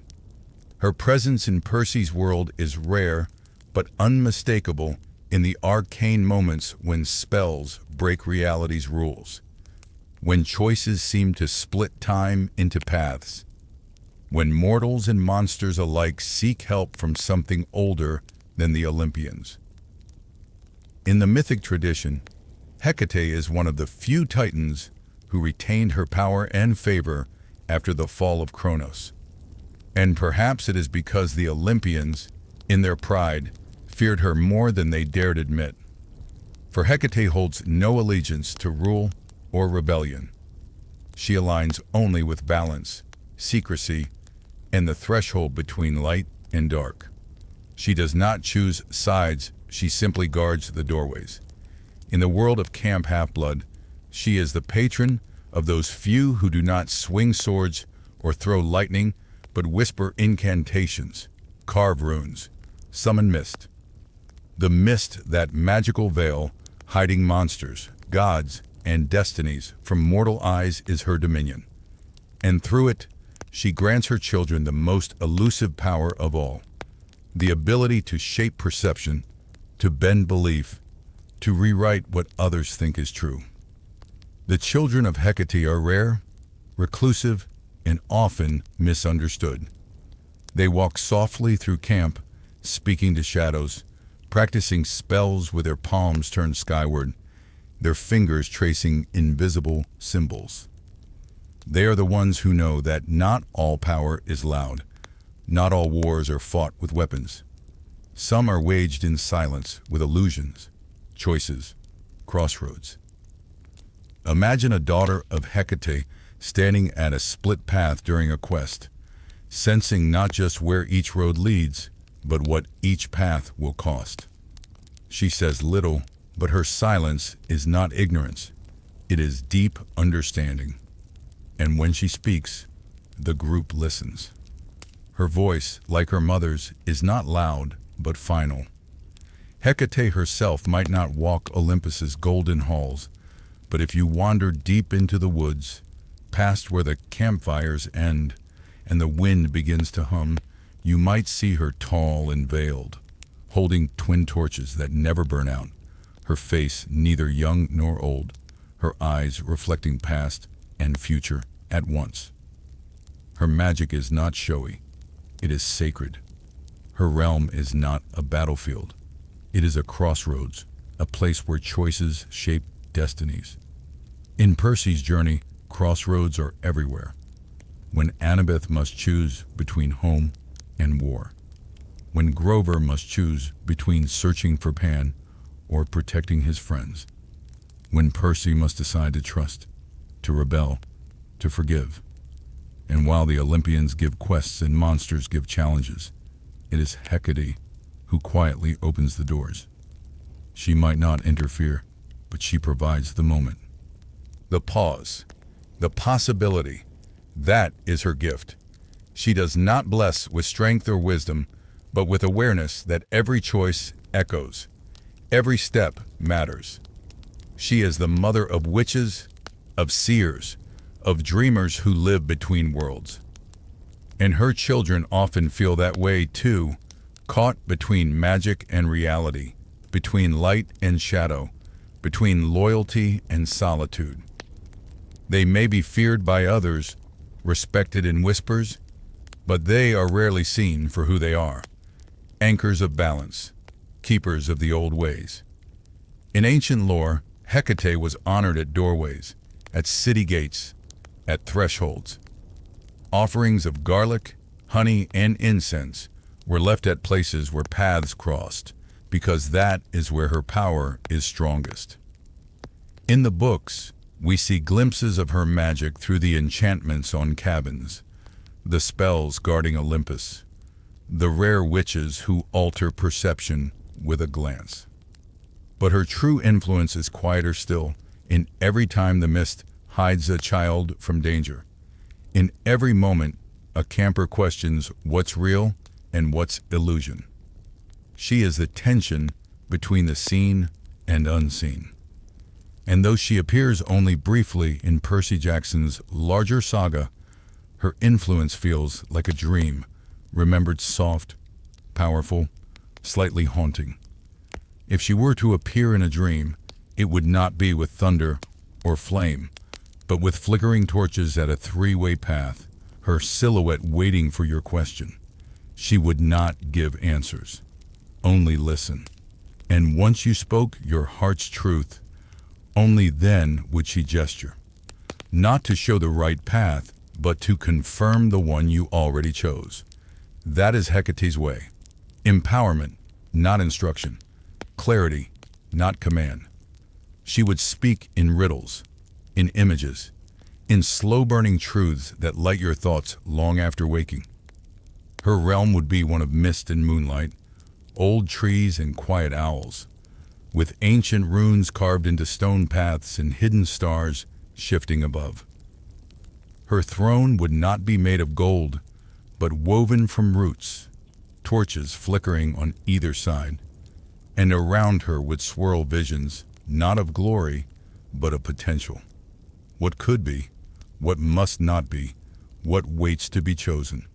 S1: Her presence in Percy's world is rare but unmistakable in the arcane moments when spells break reality's rules, when choices seem to split time into paths, when mortals and monsters alike seek help from something older than the Olympians. In the mythic tradition, Hecate is one of the few titans who retained her power and favor after the fall of Kronos. And perhaps it is because the Olympians, in their pride, feared her more than they dared admit. For Hecate holds no allegiance to rule or rebellion. She aligns only with balance, secrecy, and the threshold between light and dark. She does not choose sides, she simply guards the doorways. In the world of Camp Half-Blood, she is the patron of those few who do not swing swords or throw lightning, but whisper incantations, carve runes, summon mist. The mist, that magical veil, hiding monsters, gods, and destinies from mortal eyes, is her dominion. And through it, she grants her children the most elusive power of all, the ability to shape perception, to bend belief, to rewrite what others think is true. The children of Hecate are rare, reclusive, and often misunderstood. They walk softly through camp, speaking to shadows, practicing spells with their palms turned skyward, their fingers tracing invisible symbols. They are the ones who know that not all power is loud, not all wars are fought with weapons. Some are waged in silence with illusions, choices, crossroads. Imagine a daughter of Hecate standing at a split path during a quest, sensing not just where each road leads, but what each path will cost. She says little, but her silence is not ignorance. It is deep understanding. And when she speaks, the group listens. Her voice, like her mother's, is not loud, but final. Hecate herself might not walk Olympus's golden halls, but if you wander deep into the woods, past where the campfires end and the wind begins to hum, you might see her tall and veiled, holding twin torches that never burn out, her face neither young nor old, her eyes reflecting past and future at once. Her magic is not showy, it is sacred. Her realm is not a battlefield, it is a crossroads, a place where choices shape destinies. In Percy's journey, crossroads are everywhere. When Annabeth must choose between home and war. When Grover must choose between searching for Pan or protecting his friends. When Percy must decide to trust, to rebel, to forgive. And while the Olympians give quests and monsters give challenges, it is Hecate who quietly opens the doors. She might not interfere, but she provides the moment. The pause, the possibility, that is her gift. She does not bless with strength or wisdom, but with awareness that every choice echoes, every step matters. She is the mother of witches, of seers, of dreamers who live between worlds. And her children often feel that way too, caught between magic and reality, between light and shadow, between loyalty and solitude. They may be feared by others, respected in whispers, but they are rarely seen for who they are, anchors of balance, keepers of the old ways. In ancient lore, Hecate was honored at doorways, at city gates, at thresholds. Offerings of garlic, honey, and incense were left at places where paths crossed, because that is where her power is strongest. In the books, we see glimpses of her magic through the enchantments on cabins, the spells guarding Olympus, the rare witches who alter perception with a glance. But her true influence is quieter still, in every time the mist hides a child from danger. In every moment, a camper questions what's real and what's illusion. She is the tension between the seen and unseen. And though she appears only briefly in Percy Jackson's larger saga, Her influence feels like a dream, remembered soft, powerful, slightly haunting. If she were to appear in a dream, it would not be with thunder or flame, but with flickering torches at a three-way path, her silhouette waiting for your question. She would not give answers, only listen. And once you spoke your heart's truth, only then would she gesture, not to show the right path, but to confirm the one you already chose. That is Hecate's way. Empowerment, not instruction. Clarity, not command. She would speak in riddles, in images, in slow-burning truths that light your thoughts long after waking. Her realm would be one of mist and moonlight, old trees and quiet owls, with ancient runes carved into stone paths and hidden stars shifting above. Her throne would not be made of gold, but woven from roots, torches flickering on either side, and around her would swirl visions, not of glory, but of potential. What could be, what must not be, what waits to be chosen.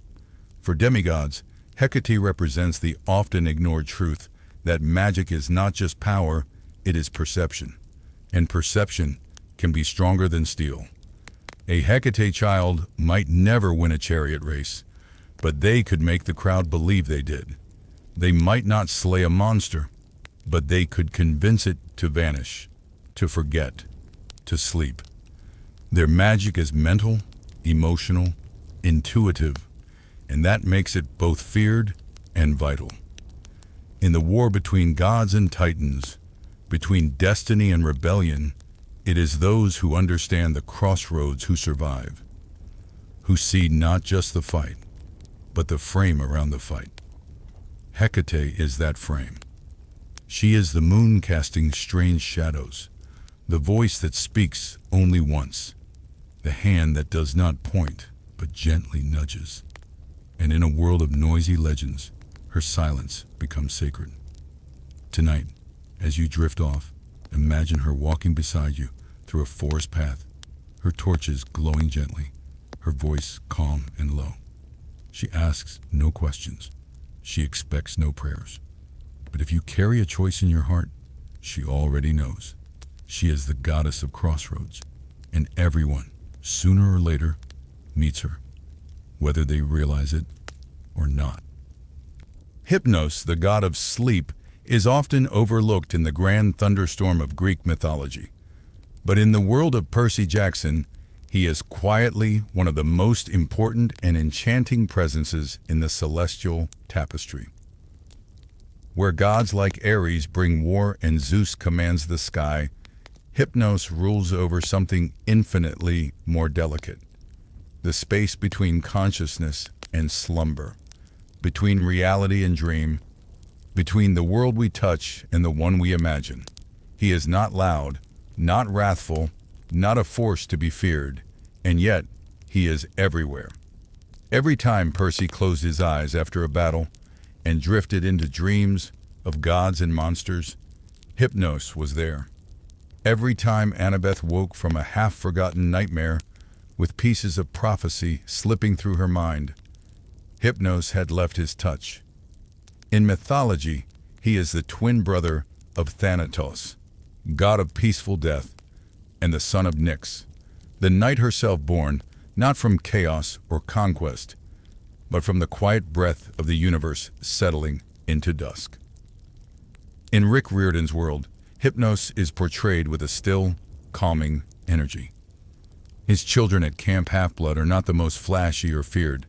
S1: For demigods, Hecate represents the often ignored truth that magic is not just power, it is perception. And perception can be stronger than steel. A Hecate child might never win a chariot race, but they could make the crowd believe they did. They might not slay a monster, but they could convince it to vanish, to forget, to sleep. Their magic is mental, emotional, intuitive, and that makes it both feared and vital. In the war between gods and titans, between destiny and rebellion, it is those who understand the crossroads who survive, who see not just the fight, but the frame around the fight. Hecate is that frame. She is the moon casting strange shadows, the voice that speaks only once, the hand that does not point but gently nudges. And in a world of noisy legends, her silence becomes sacred. Tonight, as you drift off, imagine her walking beside you through a forest path, her torches glowing gently, her voice calm and low. She asks no questions. She expects no prayers. But if you carry a choice in your heart, she already knows. She is the goddess of crossroads, and everyone, sooner or later, meets her, whether they realize it or not. Hypnos, the god of sleep, is often overlooked in the grand thunderstorm of Greek mythology. But in the world of Percy Jackson, he is quietly one of the most important and enchanting presences in the celestial tapestry. Where gods like Ares bring war and Zeus commands the sky, Hypnos rules over something infinitely more delicate, the space between consciousness and slumber, between reality and dream, between the world we touch and the one we imagine. He is not loud, not wrathful, not a force to be feared, and yet he is everywhere. Every time Percy closed his eyes after a battle and drifted into dreams of gods and monsters, Hypnos was there. Every time Annabeth woke from a half-forgotten nightmare with pieces of prophecy slipping through her mind, Hypnos had left his touch. In mythology, he is the twin brother of Thanatos, god of peaceful death, and the son of Nyx, the night herself born, not from chaos or conquest, but from the quiet breath of the universe settling into dusk. In Rick Riordan's world, Hypnos is portrayed with a still, calming energy. His children at Camp Half-Blood are not the most flashy or feared,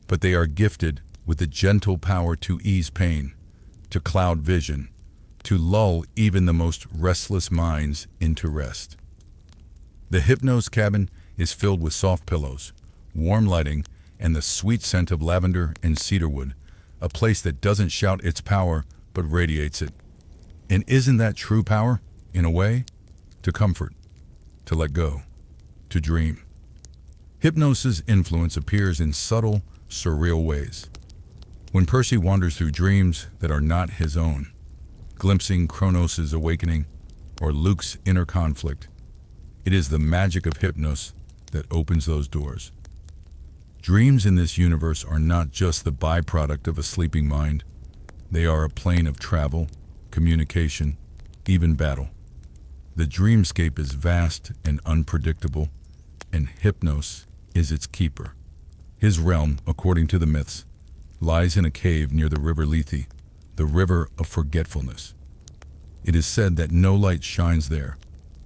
S1: but they are gifted with the gentle power to ease pain, to cloud vision, to lull even the most restless minds into rest. The Hypnos cabin is filled with soft pillows, warm lighting, and the sweet scent of lavender and cedarwood, a place that doesn't shout its power but radiates it. And isn't that true power, in a way? To comfort, to let go, to dream. Hypnos' influence appears in subtle, surreal ways. When Percy wanders through dreams that are not his own, glimpsing Kronos' awakening or Luke's inner conflict, it is the magic of Hypnos that opens those doors. Dreams in this universe are not just the byproduct of a sleeping mind. They are a plane of travel, communication, even battle. The dreamscape is vast and unpredictable, and Hypnos is its keeper. His realm, according to the myths, lies in a cave near the river Lethe, the river of forgetfulness. It is said that no light shines there,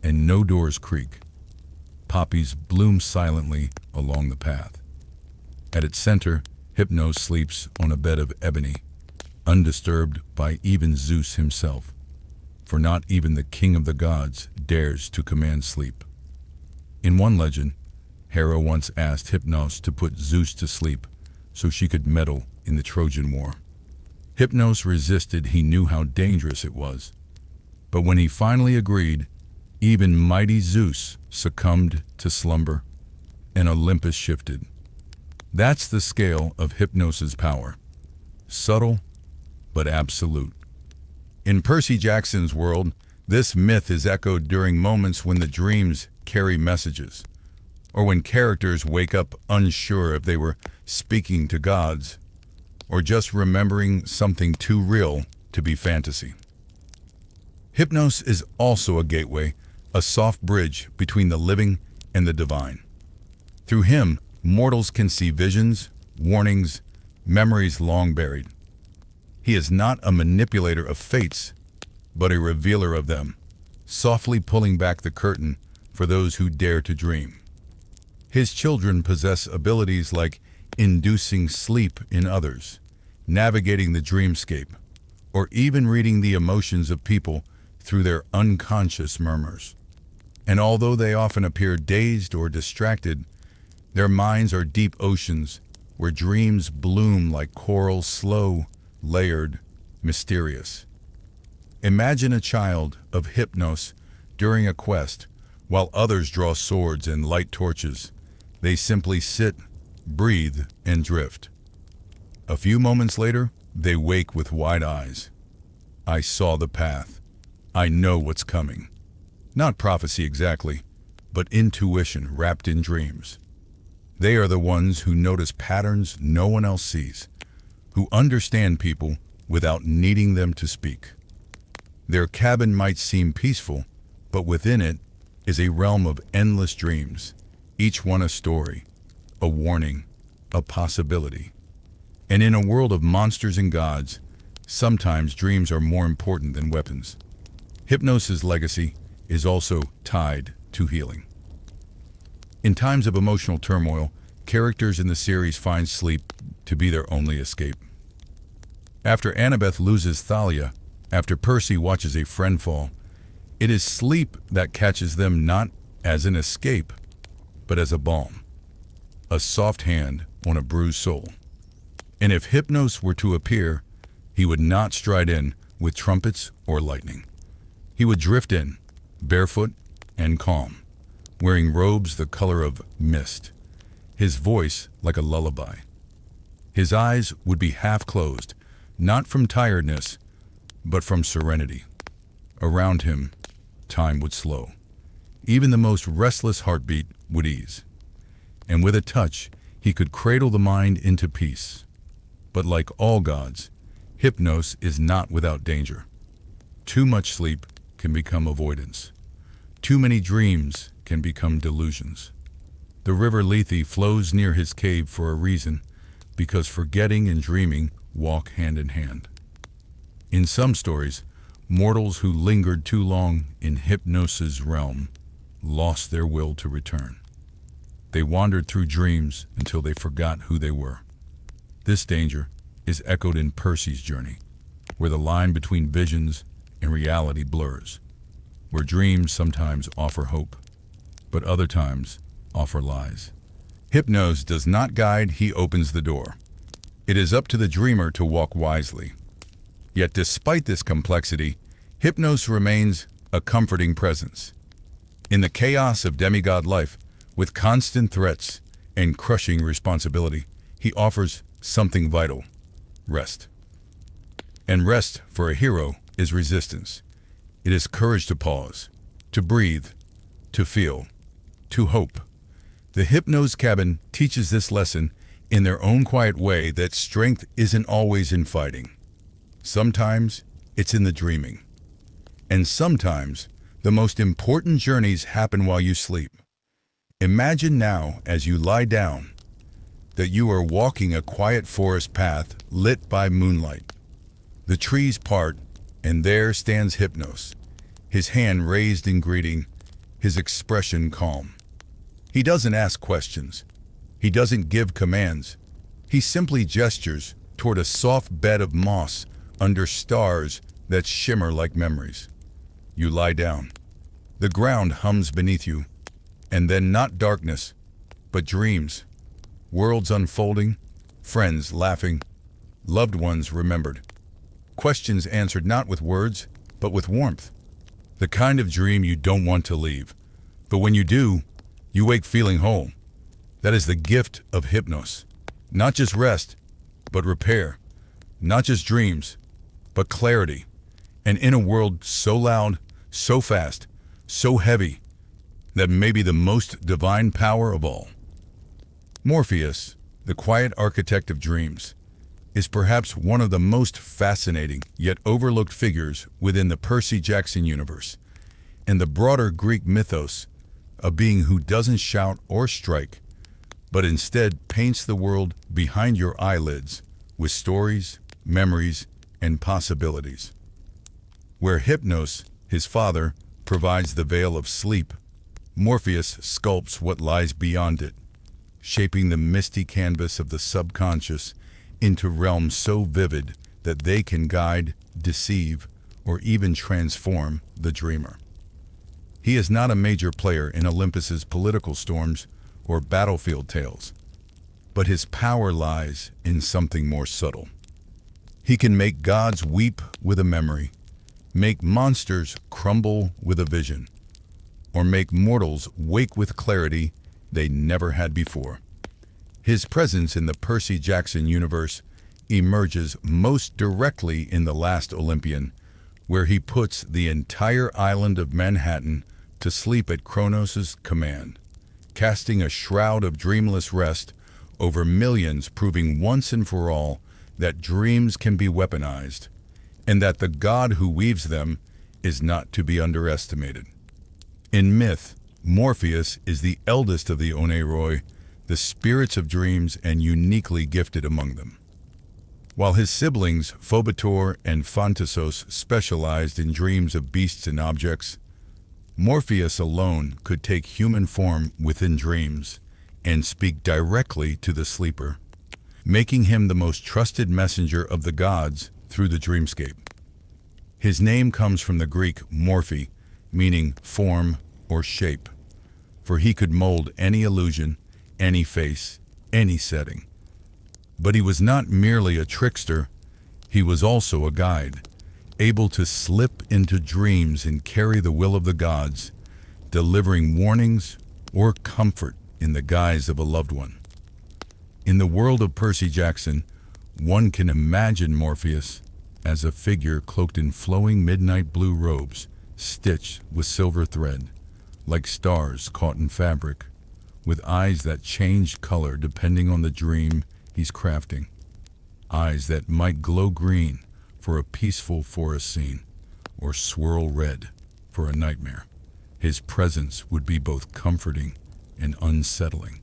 S1: and no doors creak. Poppies bloom silently along the path. At its center, Hypnos sleeps on a bed of ebony, undisturbed by even Zeus himself, for not even the king of the gods dares to command sleep. In one legend, Hera once asked Hypnos to put Zeus to sleep so she could meddle in the Trojan War. Hypnos resisted. He knew how dangerous it was. But when he finally agreed, even mighty Zeus succumbed to slumber, and Olympus shifted. That's the scale of Hypnos' power. Subtle, but absolute. In Percy Jackson's world, this myth is echoed during moments when the dreams carry messages, or when characters wake up unsure if they were speaking to gods, or just remembering something too real to be fantasy. Hypnos is also a gateway, a soft bridge between the living and the divine. Through him, mortals can see visions, warnings, memories long buried. He is not a manipulator of fates, but a revealer of them, softly pulling back the curtain for those who dare to dream. His children possess abilities like inducing sleep in others, navigating the dreamscape, or even reading the emotions of people through their unconscious murmurs. And although they often appear dazed or distracted, their minds are deep oceans where dreams bloom like coral, slow, layered, mysterious. Imagine a child of Hypnos during a quest, while others draw swords and light torches. They simply sit, breathe, and drift. A few moments later, they wake with wide eyes. I saw the path. I know what's coming. Not prophecy exactly, but intuition wrapped in dreams. They are the ones who notice patterns no one else sees, who understand people without needing them to speak. Their cabin might seem peaceful, but within it is a realm of endless dreams, each one a story, a warning, a possibility. And in a world of monsters and gods, sometimes dreams are more important than weapons. Hypnos' legacy is also tied to healing. In times of emotional turmoil, characters in the series find sleep to be their only escape. After Annabeth loses Thalia, after Percy watches a friend fall, it is sleep that catches them, not as an escape, but as a balm, a soft hand on a bruised soul. And if Hypnos were to appear, he would not stride in with trumpets or lightning. He would drift in, barefoot and calm, wearing robes the color of mist, his voice like a lullaby. His eyes would be half closed, not from tiredness, but from serenity. Around him, time would slow. Even the most restless heartbeat would ease. And with a touch, he could cradle the mind into peace. But like all gods, Hypnos is not without danger. Too much sleep can become avoidance. Too many dreams can become delusions. The river Lethe flows near his cave for a reason, because forgetting and dreaming walk hand in hand. In some stories, mortals who lingered too long in Hypnos' realm lost their will to return. They wandered through dreams until they forgot who they were. This danger is echoed in Percy's journey, where the line between visions and reality blurs, where dreams sometimes offer hope, but other times offer lies. Hypnos does not guide, he opens the door. It is up to the dreamer to walk wisely. Yet despite this complexity, Hypnos remains a comforting presence. In the chaos of demigod life, with constant threats and crushing responsibility, he offers something vital: rest. And rest for a hero is resistance. It is courage to pause, to breathe, to feel, to hope. The Hypnos cabin teaches this lesson in their own quiet way that strength isn't always in fighting. Sometimes it's in the dreaming. And sometimes the most important journeys happen while you sleep. Imagine now, as you lie down, that you are walking a quiet forest path lit by moonlight. The trees part, and there stands Hypnos, his hand raised in greeting, his expression calm. He doesn't ask questions. He doesn't give commands. He simply gestures toward a soft bed of moss under stars that shimmer like memories. You lie down. The ground hums beneath you, and then not darkness, but dreams. Worlds unfolding, friends laughing, loved ones remembered. Questions answered not with words, but with warmth. The kind of dream you don't want to leave. But when you do, you wake feeling whole. That is the gift of Hypnos. Not just rest, but repair. Not just dreams, but clarity. And in a world so loud, so fast, so heavy, that may be the most divine power of all. Morpheus, the quiet architect of dreams, is perhaps one of the most fascinating yet overlooked figures within the Percy Jackson universe, and the broader Greek mythos, a being who doesn't shout or strike, but instead paints the world behind your eyelids with stories, memories, and possibilities. Where Hypnos, his father, provides the veil of sleep, Morpheus sculpts what lies beyond it, shaping the misty canvas of the subconscious into realms so vivid that they can guide, deceive, or even transform the dreamer. He is not a major player in Olympus's political storms or battlefield tales, but his power lies in something more subtle. He can make gods weep with a memory, make monsters crumble with a vision, or make mortals wake with clarity they never had before. His presence in the Percy Jackson universe emerges most directly in The Last Olympian, where he puts the entire island of Manhattan to sleep at Kronos' command, casting a shroud of dreamless rest over millions, proving once and for all that dreams can be weaponized, and that the god who weaves them is not to be underestimated. In myth, Morpheus is the eldest of the Oneiroi, the spirits of dreams, and uniquely gifted among them. While his siblings, Phobator and Phantasos, specialized in dreams of beasts and objects, Morpheus alone could take human form within dreams and speak directly to the sleeper, making him the most trusted messenger of the gods through the dreamscape. His name comes from the Greek morphe, meaning form or shape, for he could mold any illusion, any face, any setting. But he was not merely a trickster, he was also a guide, able to slip into dreams and carry the will of the gods, delivering warnings or comfort in the guise of a loved one. In the world of Percy Jackson, one can imagine Morpheus as a figure cloaked in flowing midnight blue robes, stitched with silver thread, like stars caught in fabric, with eyes that change color depending on the dream he's crafting. Eyes that might glow green for a peaceful forest scene, or swirl red for a nightmare. His presence would be both comforting and unsettling,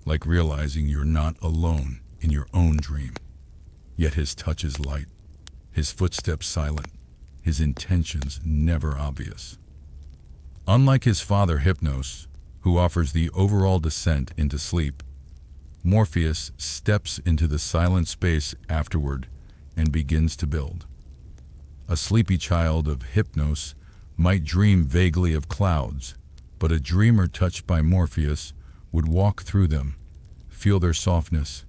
S1: like realizing you're not alone in your own dream. Yet his touch is light, his footsteps silent, his intentions never obvious. Unlike his father Hypnos, who offers the overall descent into sleep, Morpheus steps into the silent space afterward and begins to build. A sleepy child of Hypnos might dream vaguely of clouds, but a dreamer touched by Morpheus would walk through them, feel their softness,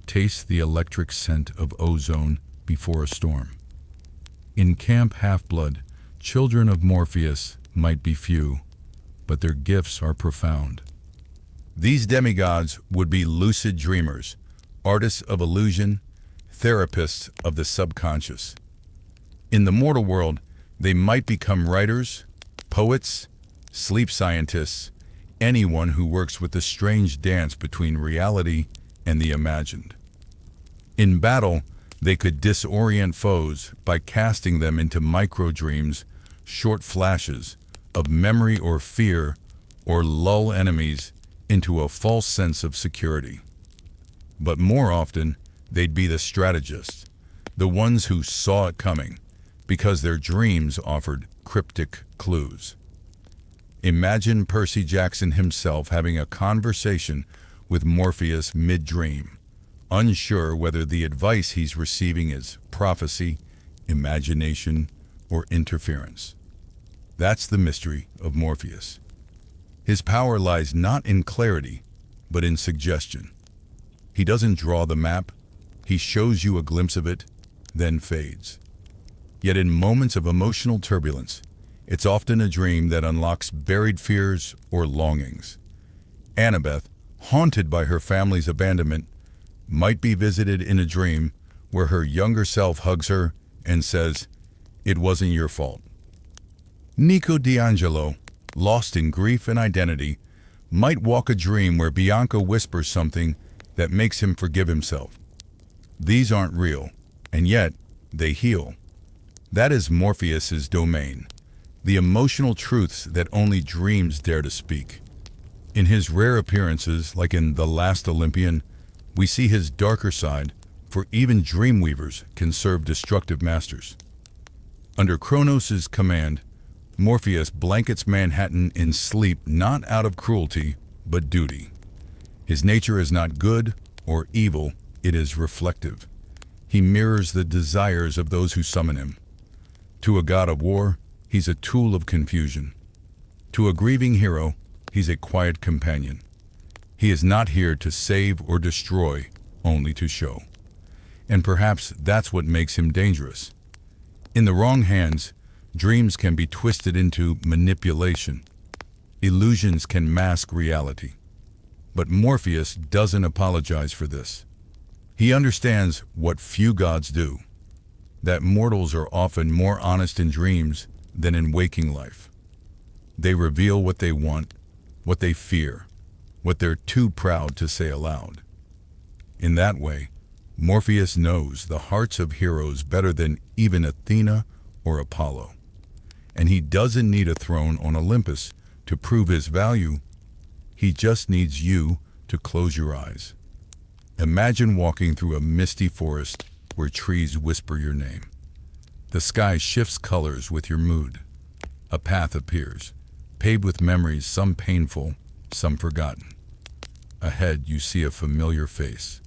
S1: taste the electric scent of ozone before a storm. In Camp Half-Blood, children of Morpheus might be few, but their gifts are profound. These demigods would be lucid dreamers, artists of illusion, therapists of the subconscious. In the mortal world, they might become writers, poets, sleep scientists, anyone who works with the strange dance between reality and the imagined. In battle, they could disorient foes by casting them into micro-dreams, short flashes of memory or fear, or lull enemies into a false sense of security. But more often, they'd be the strategists, the ones who saw it coming, because their dreams offered cryptic clues. Imagine Percy Jackson himself having a conversation with Morpheus mid-dream, unsure whether the advice he's receiving is prophecy, imagination, or interference. That's the mystery of Morpheus. His power lies not in clarity, but in suggestion. He doesn't draw the map, he shows you a glimpse of it, then fades. Yet in moments of emotional turbulence, it's often a dream that unlocks buried fears or longings. Annabeth, haunted by her family's abandonment, might be visited in a dream where her younger self hugs her and says, "It wasn't your fault." Nico D'Angelo, lost in grief and identity, might walk a dream where Bianca whispers something that makes him forgive himself. These aren't real, and yet they heal. That is Morpheus's domain, the emotional truths that only dreams dare to speak. In his rare appearances, like in The Last Olympian, we see his darker side, for even dreamweavers can serve destructive masters. Under Kronos' command, Morpheus blankets Manhattan in sleep not out of cruelty, but duty. His nature is not good or evil, it is reflective. He mirrors the desires of those who summon him. To a god of war, he's a tool of confusion. To a grieving hero, he's a quiet companion. He is not here to save or destroy, only to show. And perhaps that's what makes him dangerous. In the wrong hands, dreams can be twisted into manipulation. Illusions can mask reality. But Morpheus doesn't apologize for this. He understands what few gods do, that mortals are often more honest in dreams than in waking life. They reveal what they want, what they fear, what they're too proud to say aloud. In that way, Morpheus knows the hearts of heroes better than even Athena or Apollo. And he doesn't need a throne on Olympus to prove his value. He just needs you to close your eyes. Imagine walking through a misty forest where trees whisper your name. The sky shifts colors with your mood. A path appears, paved with memories, some painful, some forgotten. Ahead, you see a familiar face,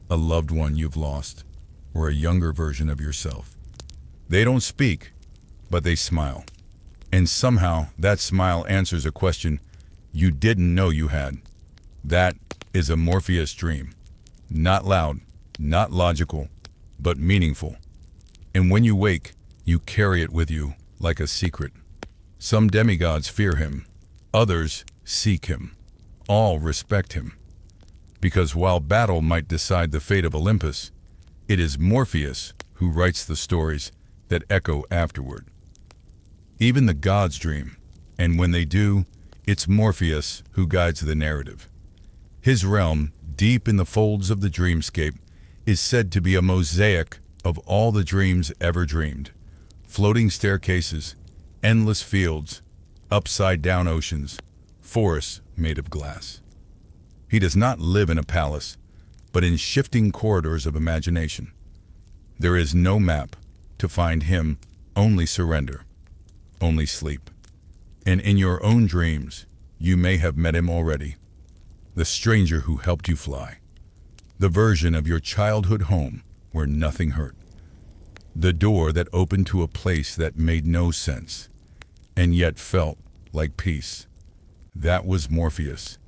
S1: a loved one you've lost, or a younger version of yourself. They don't speak, but they smile. And somehow, that smile answers a question you didn't know you had. That is a Morpheus dream. Not loud, not logical, but meaningful. And when you wake, you carry it with you like a secret. Some demigods fear him, others seek him, all respect him. Because while battle might decide the fate of Olympus, it is Morpheus who writes the stories that echo afterward. Even the gods dream, and when they do, it's Morpheus who guides the narrative. His realm, deep in the folds of the dreamscape, is said to be a mosaic of all the dreams ever dreamed. Floating staircases, endless fields, upside-down oceans, forests made of glass. He does not live in a palace, but in shifting corridors of imagination. There is no map. To find him, only surrender, only sleep. And in your own dreams, you may have met him already. The stranger who helped you fly. The version of your childhood home where nothing hurt. The door that opened to a place that made no sense, and yet felt like peace. That was Morpheus,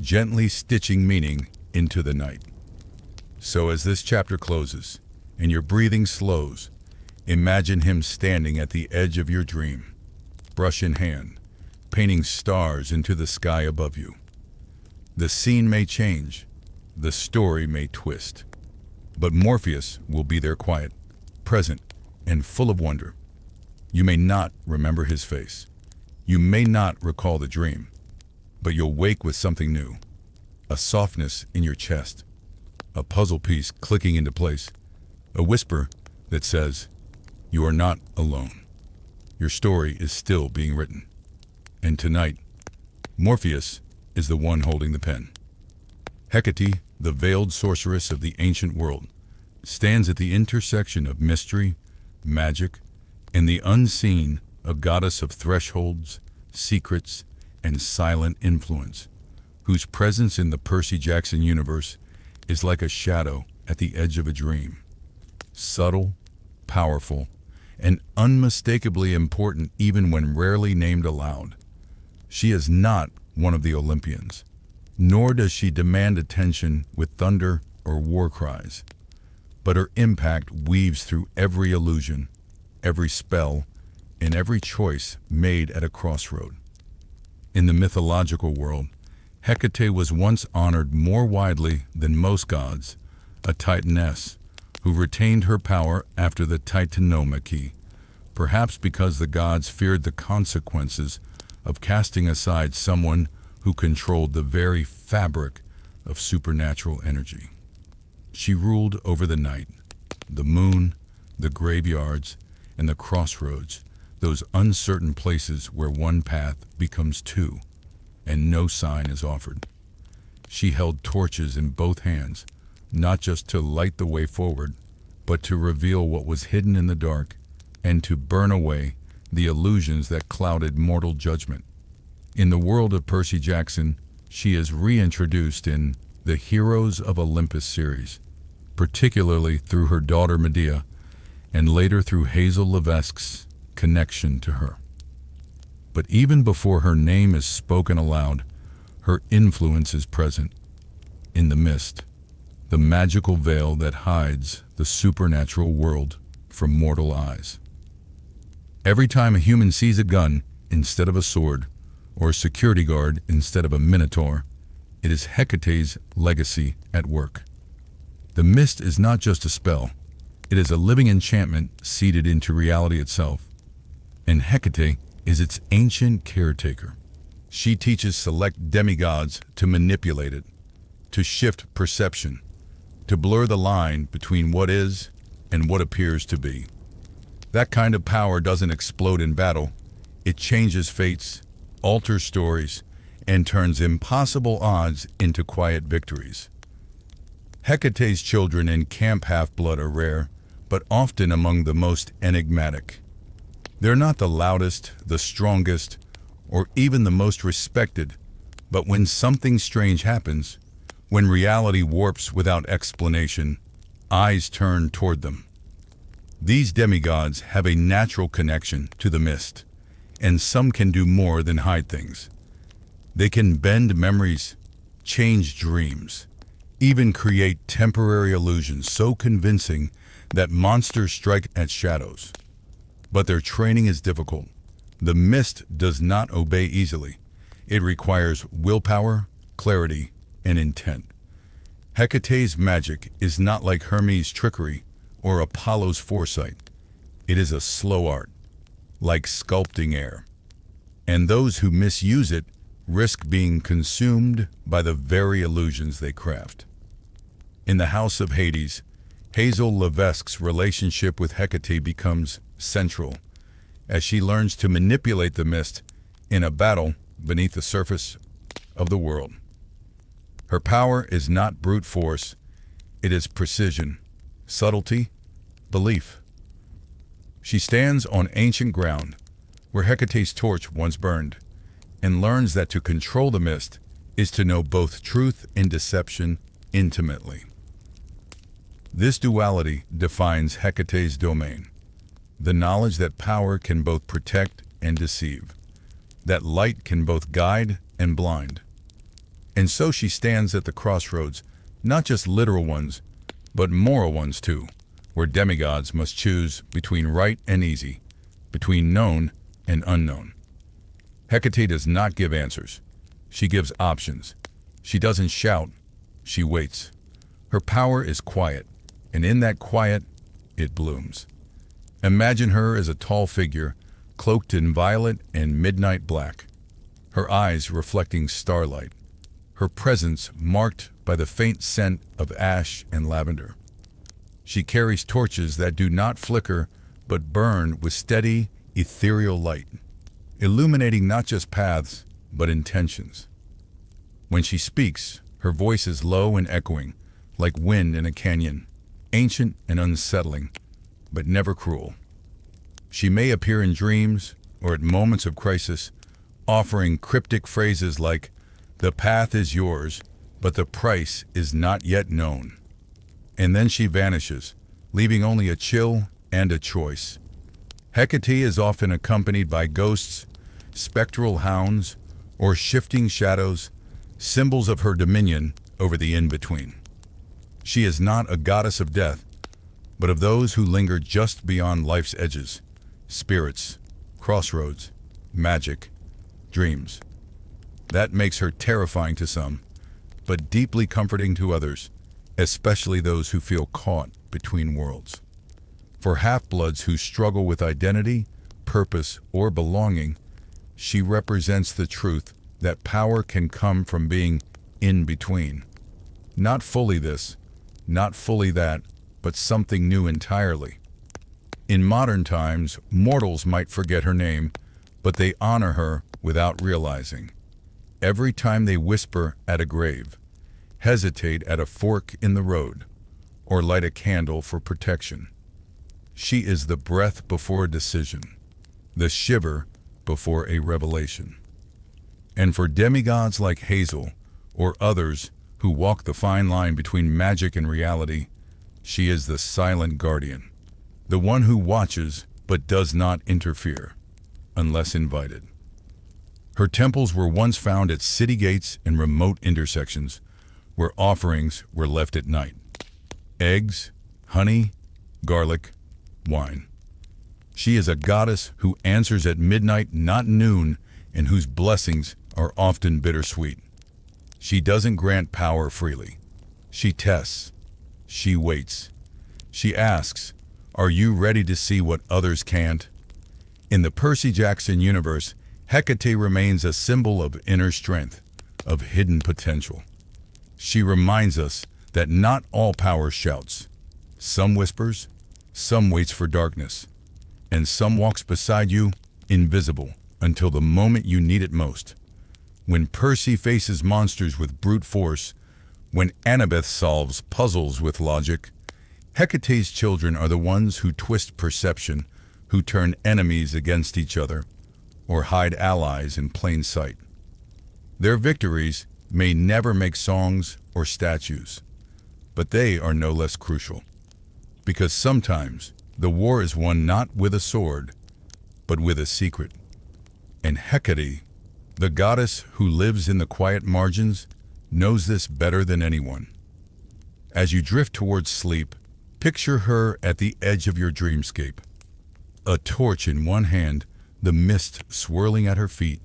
S1: gently stitching meaning into the night. So as this chapter closes, and your breathing slows, imagine him standing at the edge of your dream, brush in hand, painting stars into the sky above you. The scene may change, the story may twist, but Morpheus will be there quiet, present, and full of wonder. You may not remember his face. You may not recall the dream, but you'll wake with something new, a softness in your chest, a puzzle piece clicking into place, a whisper that says, "You are not alone. Your story is still being written." And tonight, Morpheus is the one holding the pen. Hecate, the veiled sorceress of the ancient world, stands at the intersection of mystery, magic, and the unseen, a goddess of thresholds, secrets, and silent influence, whose presence in the Percy Jackson universe is like a shadow at the edge of a dream. Subtle, powerful, and unmistakably important even when rarely named aloud. She is not one of the Olympians, nor does she demand attention with thunder or war cries, but her impact weaves through every illusion, every spell, and every choice made at a crossroad. In the mythological world, Hecate was once honored more widely than most gods, a titaness who retained her power after the Titanomachy, perhaps because the gods feared the consequences of casting aside someone who controlled the very fabric of supernatural energy. She ruled over the night, the moon, the graveyards, and the crossroads, those uncertain places where one path becomes two, and no sign is offered. She held torches in both hands, not just to light the way forward, but to reveal what was hidden in the dark and to burn away the illusions that clouded mortal judgment. In the world of Percy Jackson, she is reintroduced in the Heroes of Olympus series, particularly through her daughter Medea, and later through Hazel Levesque's connection to her. But even before her name is spoken aloud, her influence is present. In the mist, the magical veil that hides the supernatural world from mortal eyes. Every time a human sees a gun instead of a sword, or a security guard instead of a minotaur, it is Hecate's legacy at work. The mist is not just a spell, it is a living enchantment seeded into reality itself. And Hecate is its ancient caretaker. She teaches select demigods to manipulate it, to shift perception, to blur the line between what is and what appears to be. That kind of power doesn't explode in battle. It changes fates, alters stories, and turns impossible odds into quiet victories. Hecate's children in Camp Half-Blood are rare, but often among the most enigmatic. They're not the loudest, the strongest, or even the most respected, but when something strange happens, when reality warps without explanation, eyes turn toward them. These demigods have a natural connection to the mist, and some can do more than hide things. They can bend memories, change dreams, even create temporary illusions so convincing that monsters strike at shadows. But their training is difficult. The mist does not obey easily. It requires willpower, clarity, and intent. Hecate's magic is not like Hermes' trickery or Apollo's foresight. It is a slow art, like sculpting air. And those who misuse it risk being consumed by the very illusions they craft. In the House of Hades, Hazel Levesque's relationship with Hecate becomes central as she learns to manipulate the mist in a battle beneath the surface of the world. Her power is not brute force, it is precision, subtlety, belief. She stands on ancient ground where Hecate's torch once burned, and learns that to control the mist is to know both truth and deception intimately. This duality defines Hecate's domain, the knowledge that power can both protect and deceive, that light can both guide and blind. And so she stands at the crossroads, not just literal ones, but moral ones too, where demigods must choose between right and easy, between known and unknown. Hecate does not give answers. She gives options. She doesn't shout. She waits. Her power is quiet, and in that quiet, it blooms. Imagine her as a tall figure, cloaked in violet and midnight black, her eyes reflecting starlight, her presence marked by the faint scent of ash and lavender. She carries torches that do not flicker but burn with steady, ethereal light, illuminating not just paths but intentions. When she speaks, her voice is low and echoing, like wind in a canyon, ancient and unsettling, but never cruel. She may appear in dreams or at moments of crisis, offering cryptic phrases like, "The path is yours, but the price is not yet known." And then she vanishes, leaving only a chill and a choice. Hecate is often accompanied by ghosts, spectral hounds, or shifting shadows, symbols of her dominion over the in-between. She is not a goddess of death, but of those who linger just beyond life's edges, spirits, crossroads, magic, dreams. That makes her terrifying to some, but deeply comforting to others, especially those who feel caught between worlds. For half-bloods who struggle with identity, purpose, or belonging, she represents the truth that power can come from being in between. Not fully this, not fully that, but something new entirely. In modern times, mortals might forget her name, but they honor her without realizing. Every time they whisper at a grave, hesitate at a fork in the road, or light a candle for protection. She is the breath before a decision, the shiver before a revelation. And for demigods like Hazel, or others who walk the fine line between magic and reality, she is the silent guardian, the one who watches but does not interfere, unless invited. Her temples were once found at city gates and remote intersections, where offerings were left at night. Eggs, honey, garlic, wine. She is a goddess who answers at midnight, not noon, and whose blessings are often bittersweet. She doesn't grant power freely. She tests. She waits. She asks, "Are you ready to see what others can't?" In the Percy Jackson universe, Hecate remains a symbol of inner strength, of hidden potential. She reminds us that not all power shouts. Some whispers, some waits for darkness, and some walks beside you, invisible, until the moment you need it most. When Percy faces monsters with brute force, when Annabeth solves puzzles with logic, Hecate's children are the ones who twist perception, who turn enemies against each other, or hide allies in plain sight. Their victories may never make songs or statues, but they are no less crucial. Because sometimes the war is won not with a sword, but with a secret. And Hecate, the goddess who lives in the quiet margins, knows this better than anyone. As you drift towards sleep, picture her at the edge of your dreamscape. A torch in one hand, the mist swirling at her feet,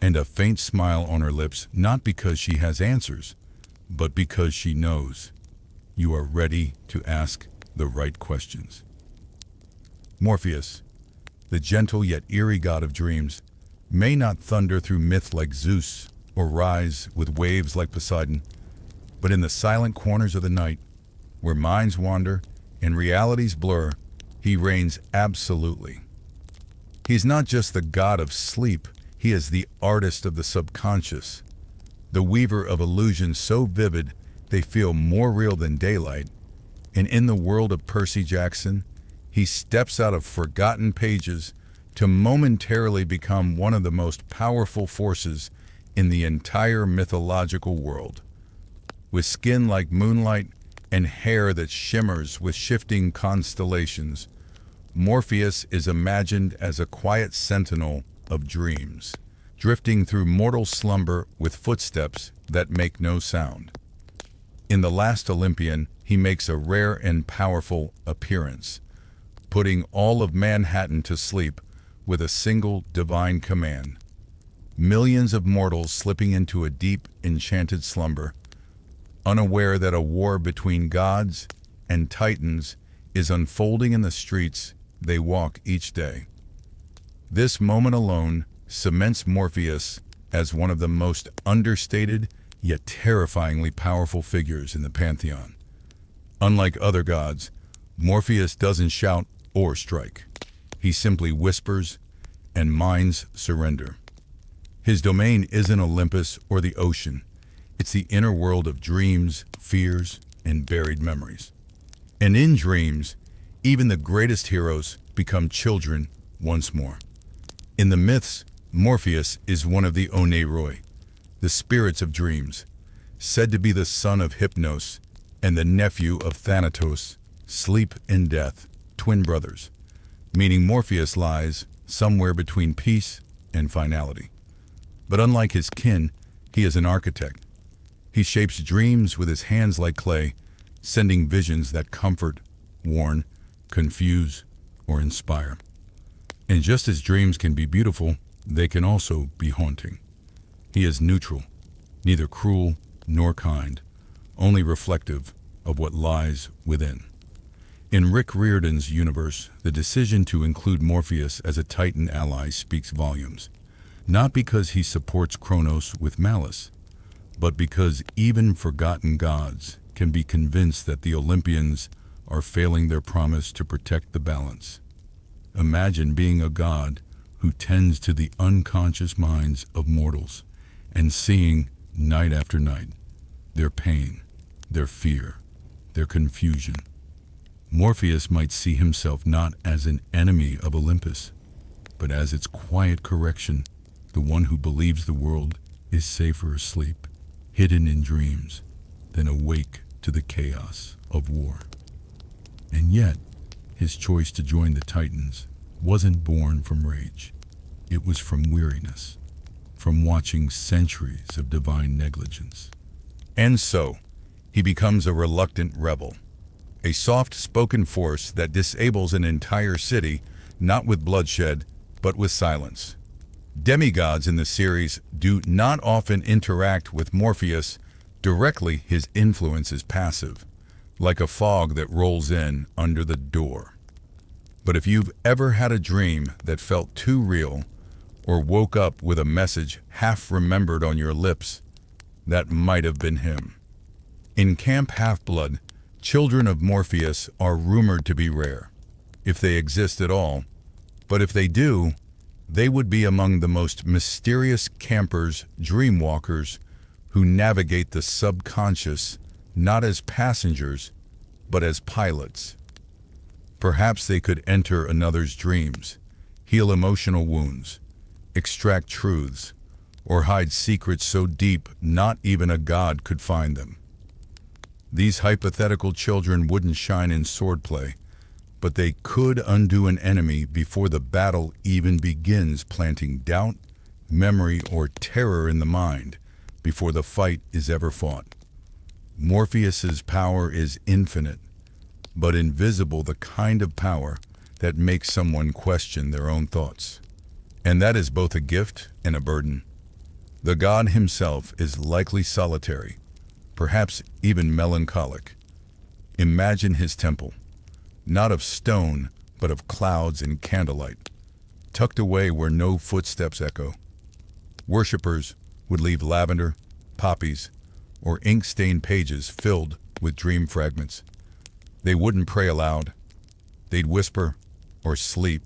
S1: and a faint smile on her lips, not because she has answers, but because she knows you are ready to ask the right questions. Morpheus, the gentle yet eerie god of dreams, may not thunder through myth like Zeus or rise with waves like Poseidon, but in the silent corners of the night, where minds wander and realities blur, he reigns absolutely. He's not just the god of sleep, he is the artist of the subconscious, the weaver of illusions so vivid they feel more real than daylight. And in the world of Percy Jackson, he steps out of forgotten pages to momentarily become one of the most powerful forces in the entire mythological world. With skin like moonlight and hair that shimmers with shifting constellations, Morpheus is imagined as a quiet sentinel of dreams, drifting through mortal slumber with footsteps that make no sound. In The Last Olympian, he makes a rare and powerful appearance, putting all of Manhattan to sleep with a single divine command. Millions of mortals slipping into a deep, enchanted slumber, unaware that a war between gods and titans is unfolding in the streets they walk each day. This moment alone cements Morpheus as one of the most understated yet terrifyingly powerful figures in the pantheon. Unlike other gods, Morpheus doesn't shout or strike. He simply whispers, and minds surrender. His domain isn't Olympus or the ocean. It's the inner world of dreams, fears, and buried memories. And in dreams, even the greatest heroes become children once more. In the myths, Morpheus is one of the Oneiroi, the spirits of dreams, said to be the son of Hypnos and the nephew of Thanatos, sleep and death, twin brothers, meaning Morpheus lies somewhere between peace and finality. But unlike his kin, he is an architect. He shapes dreams with his hands like clay, sending visions that comfort, warn, confuse, or inspire. And just as dreams can be beautiful, they can also be haunting. He is neutral, neither cruel nor kind, only reflective of what lies within. In Rick Riordan's universe, the decision to include Morpheus as a Titan ally speaks volumes, not because he supports Kronos with malice, but because even forgotten gods can be convinced that the Olympians are failing their promise to protect the balance. Imagine being a god who tends to the unconscious minds of mortals and seeing, night after night, their pain, their fear, their confusion. Morpheus might see himself not as an enemy of Olympus, but as its quiet correction, the one who believes the world is safer asleep, hidden in dreams, than awake to the chaos of war. And yet, his choice to join the Titans wasn't born from rage. It was from weariness, from watching centuries of divine negligence. And so, he becomes a reluctant rebel, a soft-spoken force that disables an entire city, not with bloodshed, but with silence. Demigods in the series do not often interact with Morpheus directly. His influence is passive, like a fog that rolls in under the door. But if you've ever had a dream that felt too real, or woke up with a message half remembered on your lips, that might have been him. In Camp Half-Blood, children of Morpheus are rumored to be rare, if they exist at all, but if they do, they would be among the most mysterious campers, dreamwalkers, who navigate the subconscious not as passengers, but as pilots. Perhaps they could enter another's dreams, heal emotional wounds, extract truths, or hide secrets so deep not even a god could find them. These hypothetical children wouldn't shine in swordplay, but they could undo an enemy before the battle even begins, planting doubt, memory, or terror in the mind before the fight is ever fought. Morpheus's power is infinite, but invisible, the kind of power that makes someone question their own thoughts. And that is both a gift and a burden. The god himself is likely solitary, perhaps even melancholic. Imagine his temple, not of stone, but of clouds and candlelight, tucked away where no footsteps echo. Worshippers would leave lavender, poppies, or ink-stained pages filled with dream fragments. They wouldn't pray aloud. They'd whisper or sleep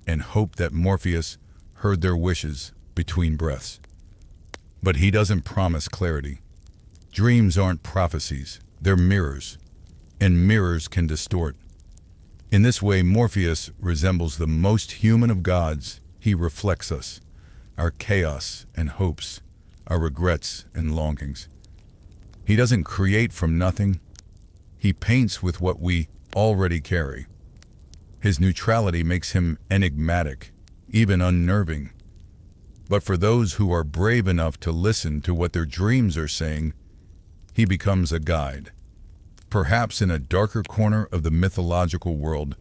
S1: and hope that Morpheus heard their wishes between breaths. But he doesn't promise clarity. Dreams aren't prophecies, they're mirrors, and mirrors can distort. In this way, Morpheus resembles the most human of gods. He reflects us, our chaos and hopes, our regrets and longings. He doesn't create from nothing. He paints with what we already carry. His neutrality makes him enigmatic, even unnerving. But for those who are brave enough to listen to what their dreams are saying, he becomes a guide. Perhaps in a darker corner of the mythological world,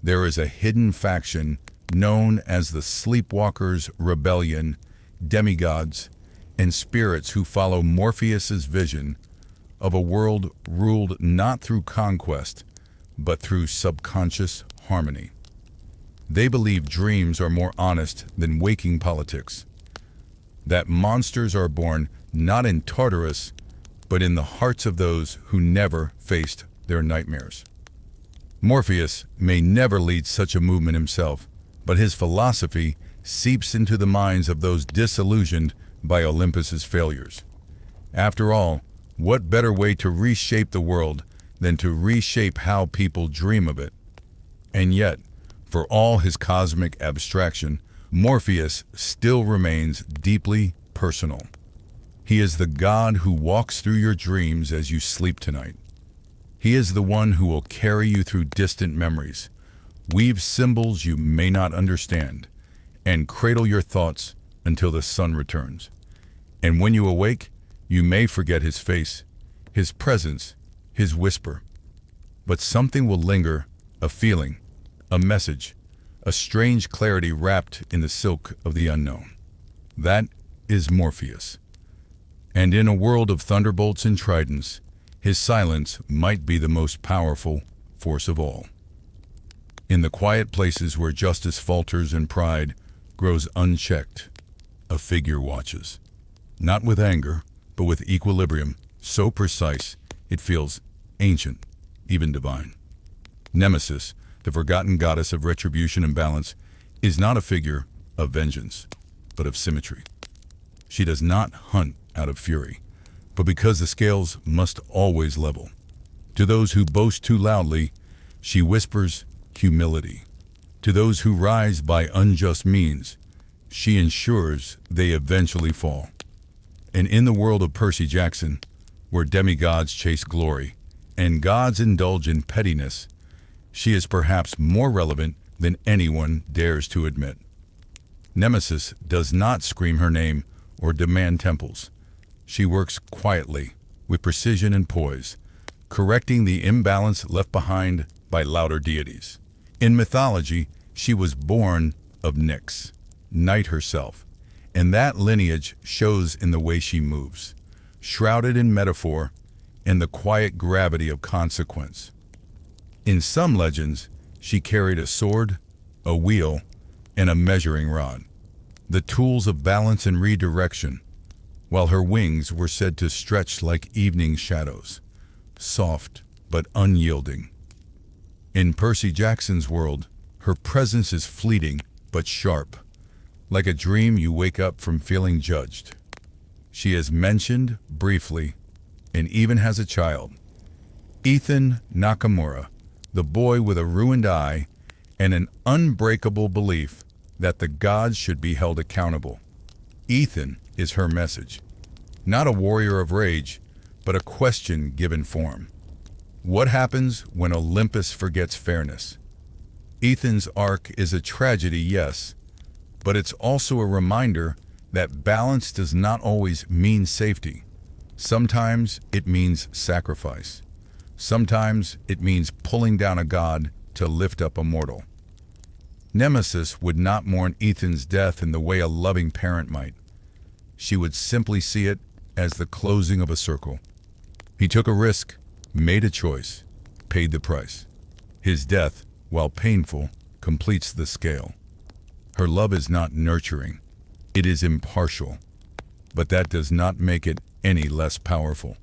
S1: there is a hidden faction known as the Sleepwalkers' Rebellion, demigods, and spirits who follow Morpheus's vision of a world ruled not through conquest, but through subconscious harmony. They believe dreams are more honest than waking politics, that monsters are born not in Tartarus, but in the hearts of those who never faced their nightmares. Morpheus may never lead such a movement himself, but his philosophy seeps into the minds of those disillusioned by Olympus's failures. After all, what better way to reshape the world than to reshape how people dream of it? And yet, for all his cosmic abstraction, Morpheus still remains deeply personal. He is the God who walks through your dreams as you sleep tonight. He is the one who will carry you through distant memories, weave symbols you may not understand, and cradle your thoughts until the sun returns. And when you awake, you may forget his face, his presence, his whisper. But something will linger, a feeling, a message, a strange clarity wrapped in the silk of the unknown. That is Morpheus. And in a world of thunderbolts and tridents, his silence might be the most powerful force of all. In the quiet places where justice falters and pride grows unchecked, a figure watches. Not with anger, but with equilibrium, so precise it feels ancient, even divine. Nemesis, the forgotten goddess of retribution and balance, is not a figure of vengeance, but of symmetry. She does not hunt out of fury, but because the scales must always level. To those who boast too loudly, she whispers humility. To those who rise by unjust means, she ensures they eventually fall. And in the world of Percy Jackson, where demigods chase glory and gods indulge in pettiness, she is perhaps more relevant than anyone dares to admit. Nemesis does not scream her name or demand temples. She works quietly, with precision and poise, correcting the imbalance left behind by louder deities. In mythology, she was born of Nyx, night herself, and that lineage shows in the way she moves, shrouded in metaphor and the quiet gravity of consequence. In some legends, she carried a sword, a wheel, and a measuring rod, the tools of balance and redirection, while her wings were said to stretch like evening shadows, soft but unyielding. In Percy Jackson's world, her presence is fleeting but sharp, like a dream you wake up from feeling judged. She is mentioned briefly and even has a child, Ethan Nakamura, the boy with a ruined eye and an unbreakable belief that the gods should be held accountable. Ethan is her message, not a warrior of rage, but a question given form. What happens when Olympus forgets fairness? Ethan's arc is a tragedy, yes, but it's also a reminder that balance does not always mean safety. Sometimes it means sacrifice. Sometimes it means pulling down a god to lift up a mortal. Nemesis would not mourn Ethan's death in the way a loving parent might. She would simply see it as the closing of a circle. He took a risk, made a choice, paid the price. His death, while painful, completes the scale. Her love is not nurturing, it is impartial, but that does not make it any less powerful.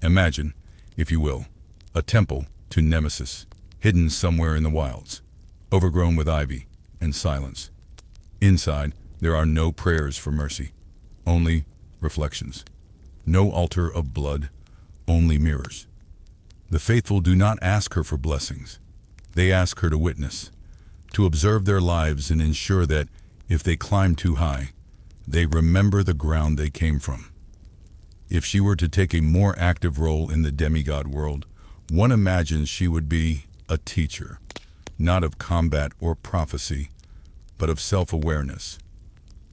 S1: Imagine, if you will, a temple to Nemesis, hidden somewhere in the wilds, overgrown with ivy and silence. Inside, there are no prayers for mercy, only reflections. No altar of blood, only mirrors. The faithful do not ask her for blessings. They ask her to witness, to observe their lives and ensure that, if they climb too high, they remember the ground they came from. If she were to take a more active role in the demigod world, one imagines she would be a teacher, not of combat or prophecy, but of self-awareness.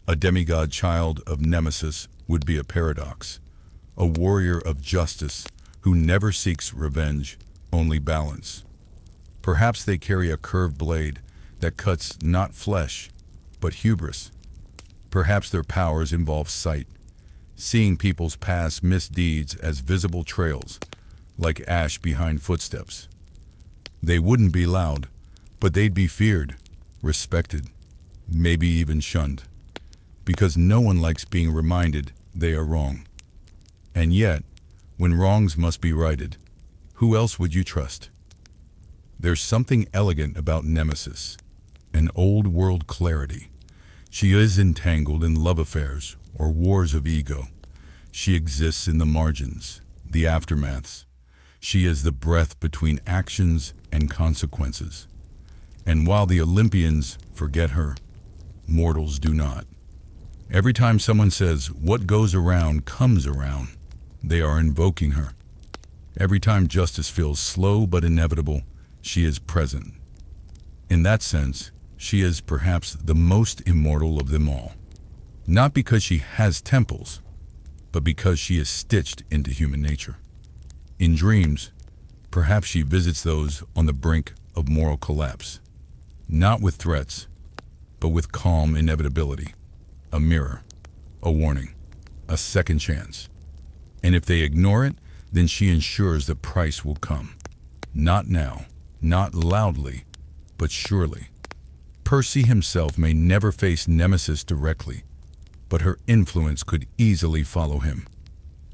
S1: A demigod child of Nemesis would be a paradox, a warrior of justice who never seeks revenge, only balance. Perhaps they carry a curved blade that cuts not flesh, but hubris. Perhaps their powers involve sight, seeing people's past misdeeds as visible trails, like ash behind footsteps. They wouldn't be loud, but they'd be feared, respected, maybe even shunned, because no one likes being reminded they are wrong. And yet, when wrongs must be righted, who else would you trust? There's something elegant about Nemesis, an old-world clarity. She is entangled in love affairs or wars of ego. She exists in the margins, the aftermaths. She is the breath between actions and consequences. And while the Olympians forget her, mortals do not. Every time someone says, "What goes around comes around," they are invoking her. Every time justice feels slow but inevitable, she is present. In that sense, she is perhaps the most immortal of them all. Not because she has temples, but because she is stitched into human nature. In dreams, perhaps she visits those on the brink of moral collapse, not with threats, but with calm inevitability, a mirror, a warning, a second chance. And if they ignore it, then she ensures the price will come. Not now, not loudly, but surely. Percy himself may never face Nemesis directly, but her influence could easily follow him.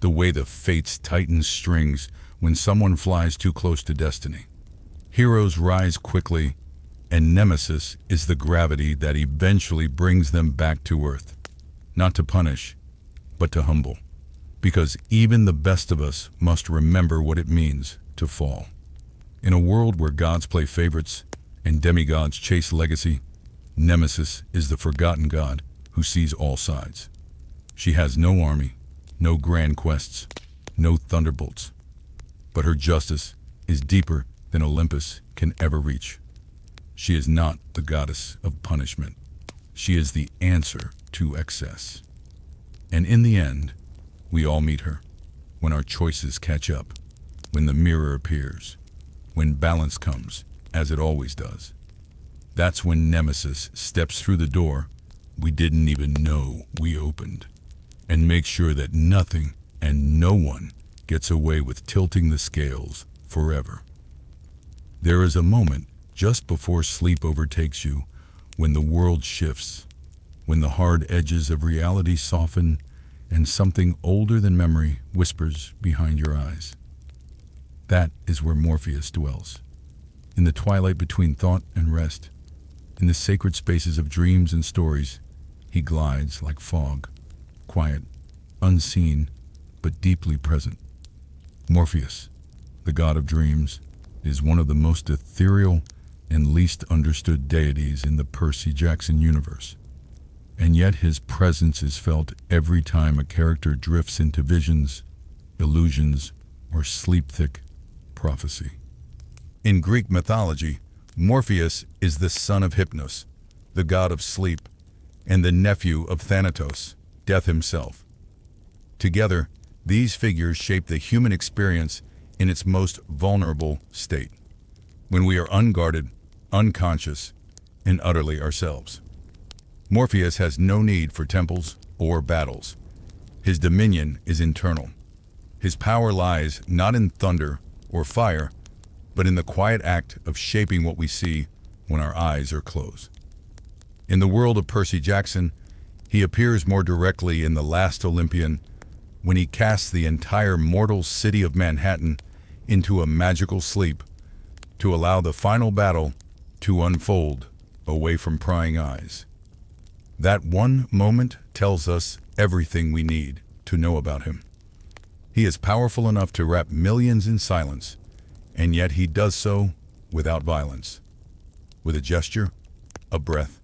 S1: The way the fates tighten strings when someone flies too close to destiny. Heroes rise quickly, and Nemesis is the gravity that eventually brings them back to earth. Not to punish, but to humble. Because even the best of us must remember what it means to fall. In a world where gods play favorites and demigods chase legacy, Nemesis is the forgotten god who sees all sides. She has no army, no grand quests, no thunderbolts. But her justice is deeper than Olympus can ever reach. She is not the goddess of punishment. She is the answer to excess. And in the end, we all meet her, when our choices catch up, when the mirror appears, when balance comes, as it always does. That's when Nemesis steps through the door we didn't even know we opened, and makes sure that nothing and no one gets away with tilting the scales forever. There is a moment just before sleep overtakes you, when the world shifts, when the hard edges of reality soften, and something older than memory whispers behind your eyes. That is where Morpheus dwells, in the twilight between thought and rest. In the sacred spaces of dreams and stories, he glides like fog, quiet, unseen, but deeply present. Morpheus, the god of dreams, is one of the most ethereal and least understood deities in the Percy Jackson universe. And yet his presence is felt every time a character drifts into visions, illusions, or sleep-thick prophecy. In Greek mythology, Morpheus is the son of Hypnos, the god of sleep, and the nephew of Thanatos, death himself. Together, these figures shape the human experience in its most vulnerable state, when we are unguarded, unconscious, and utterly ourselves. Morpheus has no need for temples or battles. His dominion is internal. His power lies not in thunder or fire, but in the quiet act of shaping what we see when our eyes are closed. In the world of Percy Jackson, he appears more directly in The Last Olympian, when he casts the entire mortal city of Manhattan into a magical sleep to allow the final battle to unfold away from prying eyes. That one moment tells us everything we need to know about him. He is powerful enough to wrap millions in silence, and yet he does so without violence, with a gesture, a breath,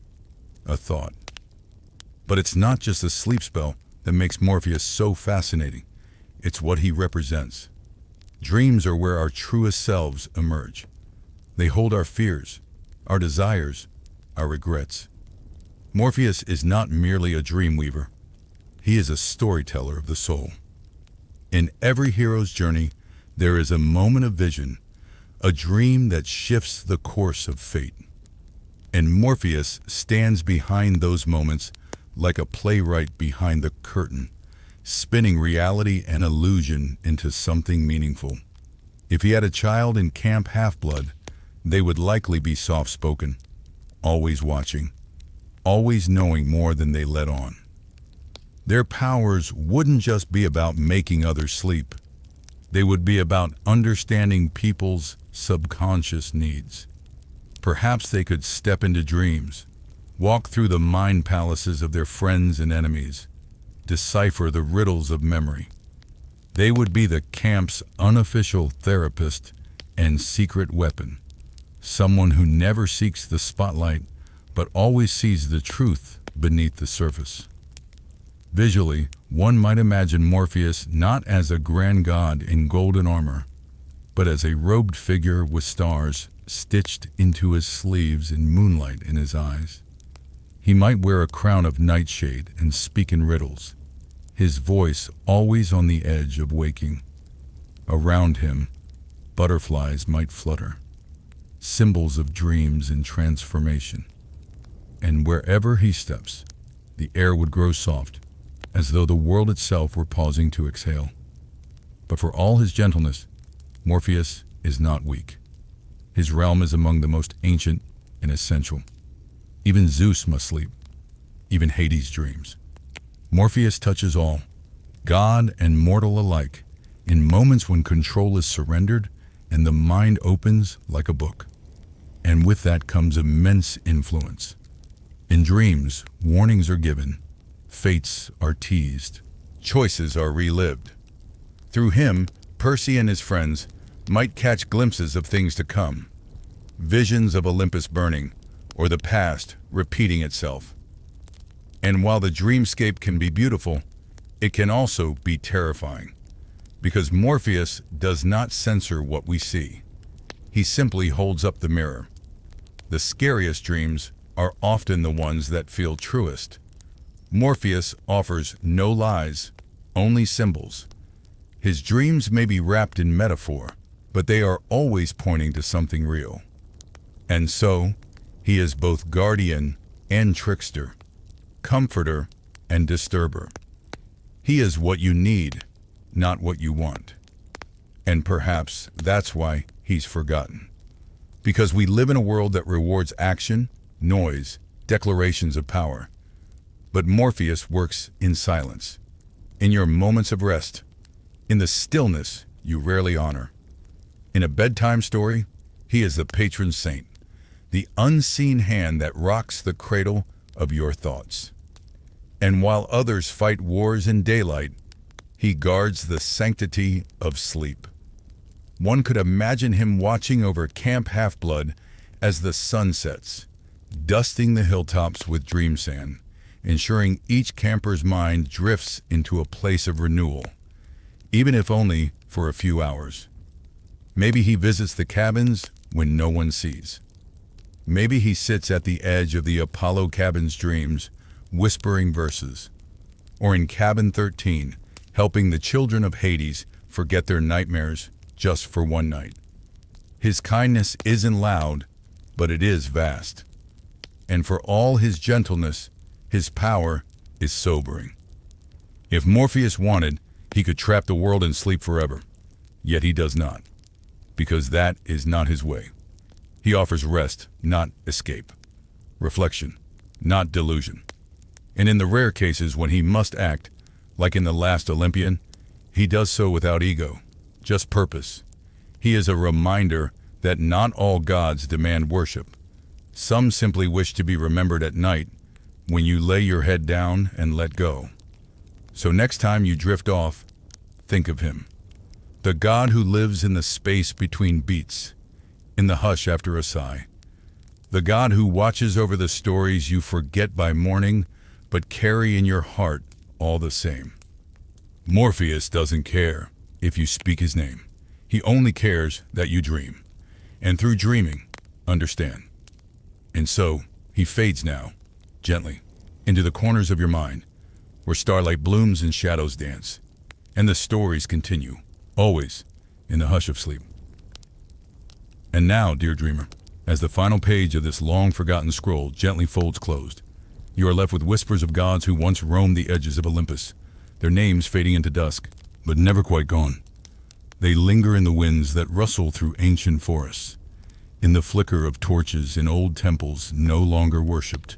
S1: a thought. But it's not just the sleep spell that makes Morpheus so fascinating. It's what he represents. Dreams are where our truest selves emerge. They hold our fears, our desires, our regrets. Morpheus is not merely a dream weaver. He is a storyteller of the soul. In every hero's journey, there is a moment of vision, a dream that shifts the course of fate. And Morpheus stands behind those moments like a playwright behind the curtain, spinning reality and illusion into something meaningful. If he had a child in Camp Half-Blood, they would likely be soft-spoken, always watching, always knowing more than they let on. Their powers wouldn't just be about making others sleep. They would be about understanding people's subconscious needs. Perhaps they could step into dreams, walk through the mind palaces of their friends and enemies, decipher the riddles of memory. They would be the camp's unofficial therapist and secret weapon, someone who never seeks the spotlight but always sees the truth beneath the surface. Visually, one might imagine Morpheus not as a grand god in golden armor, but as a robed figure with stars stitched into his sleeves and moonlight in his eyes. He might wear a crown of nightshade and speak in riddles, his voice always on the edge of waking. Around him, butterflies might flutter, symbols of dreams and transformation. And wherever he steps, the air would grow soft, as though the world itself were pausing to exhale. But for all his gentleness, Morpheus is not weak. His realm is among the most ancient and essential. Even Zeus must sleep, even Hades dreams. Morpheus touches all, God and mortal alike, in moments when control is surrendered and the mind opens like a book. And with that comes immense influence. In dreams, warnings are given, fates are teased, choices are relived. Through him, Percy and his friends might catch glimpses of things to come, visions of Olympus burning, or the past repeating itself. And while the dreamscape can be beautiful, it can also be terrifying, because Morpheus does not censor what we see. He simply holds up the mirror. The scariest dreams are often the ones that feel truest. Morpheus offers no lies, only symbols. His dreams may be wrapped in metaphor, but they are always pointing to something real. And so, he is both guardian and trickster, comforter and disturber. He is what you need, not what you want. And perhaps that's why he's forgotten. Because we live in a world that rewards action, noise, declarations of power. But Morpheus works in silence, in your moments of rest, in the stillness you rarely honor. In a bedtime story, he is the patron saint, the unseen hand that rocks the cradle of your thoughts. And while others fight wars in daylight, he guards the sanctity of sleep. One could imagine him watching over Camp Half-Blood as the sun sets, dusting the hilltops with dream sand, ensuring each camper's mind drifts into a place of renewal, even if only for a few hours. Maybe he visits the cabins when no one sees. Maybe he sits at the edge of the Apollo cabin's dreams, whispering verses. Or in Cabin 13, helping the children of Hades forget their nightmares just for one night. His kindness isn't loud, but it is vast. And for all his gentleness, his power is sobering. If Morpheus wanted, he could trap the world in sleep forever. Yet he does not, because that is not his way. He offers rest, not escape. Reflection, not delusion. And in the rare cases when he must act, like in The Last Olympian, he does so without ego, just purpose. He is a reminder that not all gods demand worship. Some simply wish to be remembered at night, when you lay your head down and let go. So next time you drift off, think of him. The God who lives in the space between beats, in the hush after a sigh. The God who watches over the stories you forget by morning, but carry in your heart all the same. Morpheus doesn't care if you speak his name. He only cares that you dream. And through dreaming, understand. And so, he fades now, gently, into the corners of your mind, where starlight blooms and shadows dance, and the stories continue, always in the hush of sleep. And now, dear dreamer, as the final page of this long-forgotten scroll gently folds closed, you are left with whispers of gods who once roamed the edges of Olympus, their names fading into dusk, but never quite gone. They linger in the winds that rustle through ancient forests, in the flicker of torches in old temples no longer worshipped,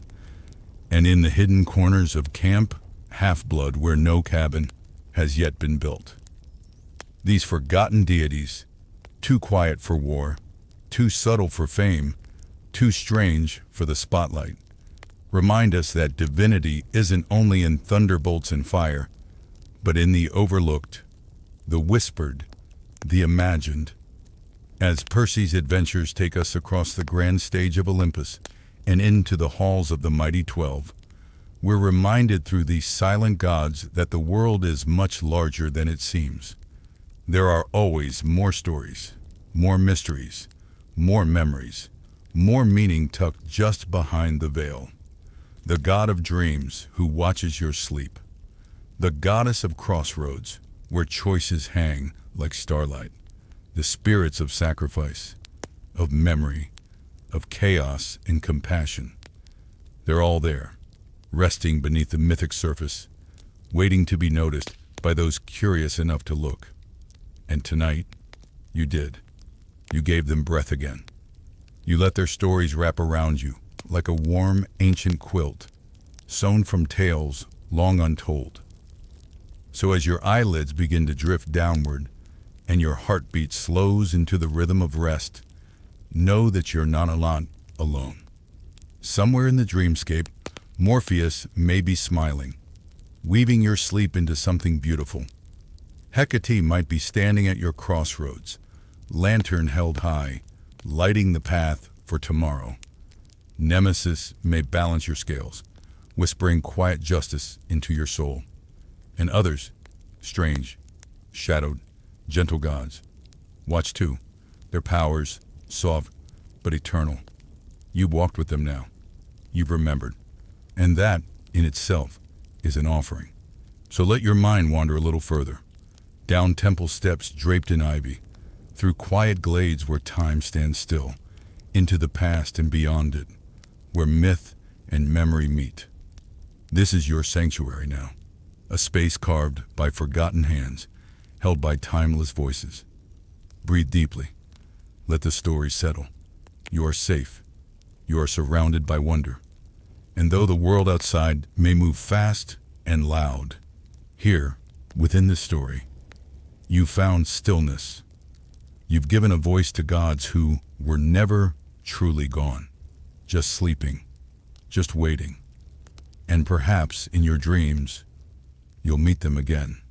S1: and in the hidden corners of Camp half-blood where no cabin has yet been built. These forgotten deities, too quiet for war, too subtle for fame, too strange for the spotlight, remind us that divinity isn't only in thunderbolts and fire, but in the overlooked, the whispered, the imagined. As Percy's adventures take us across the grand stage of Olympus and into the halls of the mighty 12, we're reminded through these silent gods that the world is much larger than it seems. There are always more stories, more mysteries, more memories, more meaning tucked just behind the veil. The god of dreams who watches your sleep. The goddess of crossroads where choices hang like starlight. The spirits of sacrifice, of memory, of chaos and compassion. They're all there, resting beneath the mythic surface, waiting to be noticed by those curious enough to look. And tonight, you did. You gave them breath again. You let their stories wrap around you like a warm, ancient quilt, sewn from tales long untold. So as your eyelids begin to drift downward and your heartbeat slows into the rhythm of rest, know that you're not alone. Somewhere in the dreamscape, Morpheus may be smiling, weaving your sleep into something beautiful. Hecate might be standing at your crossroads, lantern held high, lighting the path for tomorrow. Nemesis may balance your scales, whispering quiet justice into your soul. And others, strange, shadowed, gentle gods, watch too, their powers, soft but eternal. You've walked with them now. You've remembered. And that, in itself, is an offering. So let your mind wander a little further, down temple steps draped in ivy, through quiet glades where time stands still, into the past and beyond it, where myth and memory meet. This is your sanctuary now, a space carved by forgotten hands, held by timeless voices. Breathe deeply. Let the story settle. You are safe. You are surrounded by wonder. And though the world outside may move fast and loud, here, within this story, you found stillness. You've given a voice to gods who were never truly gone, just sleeping, just waiting. And perhaps in your dreams, you'll meet them again.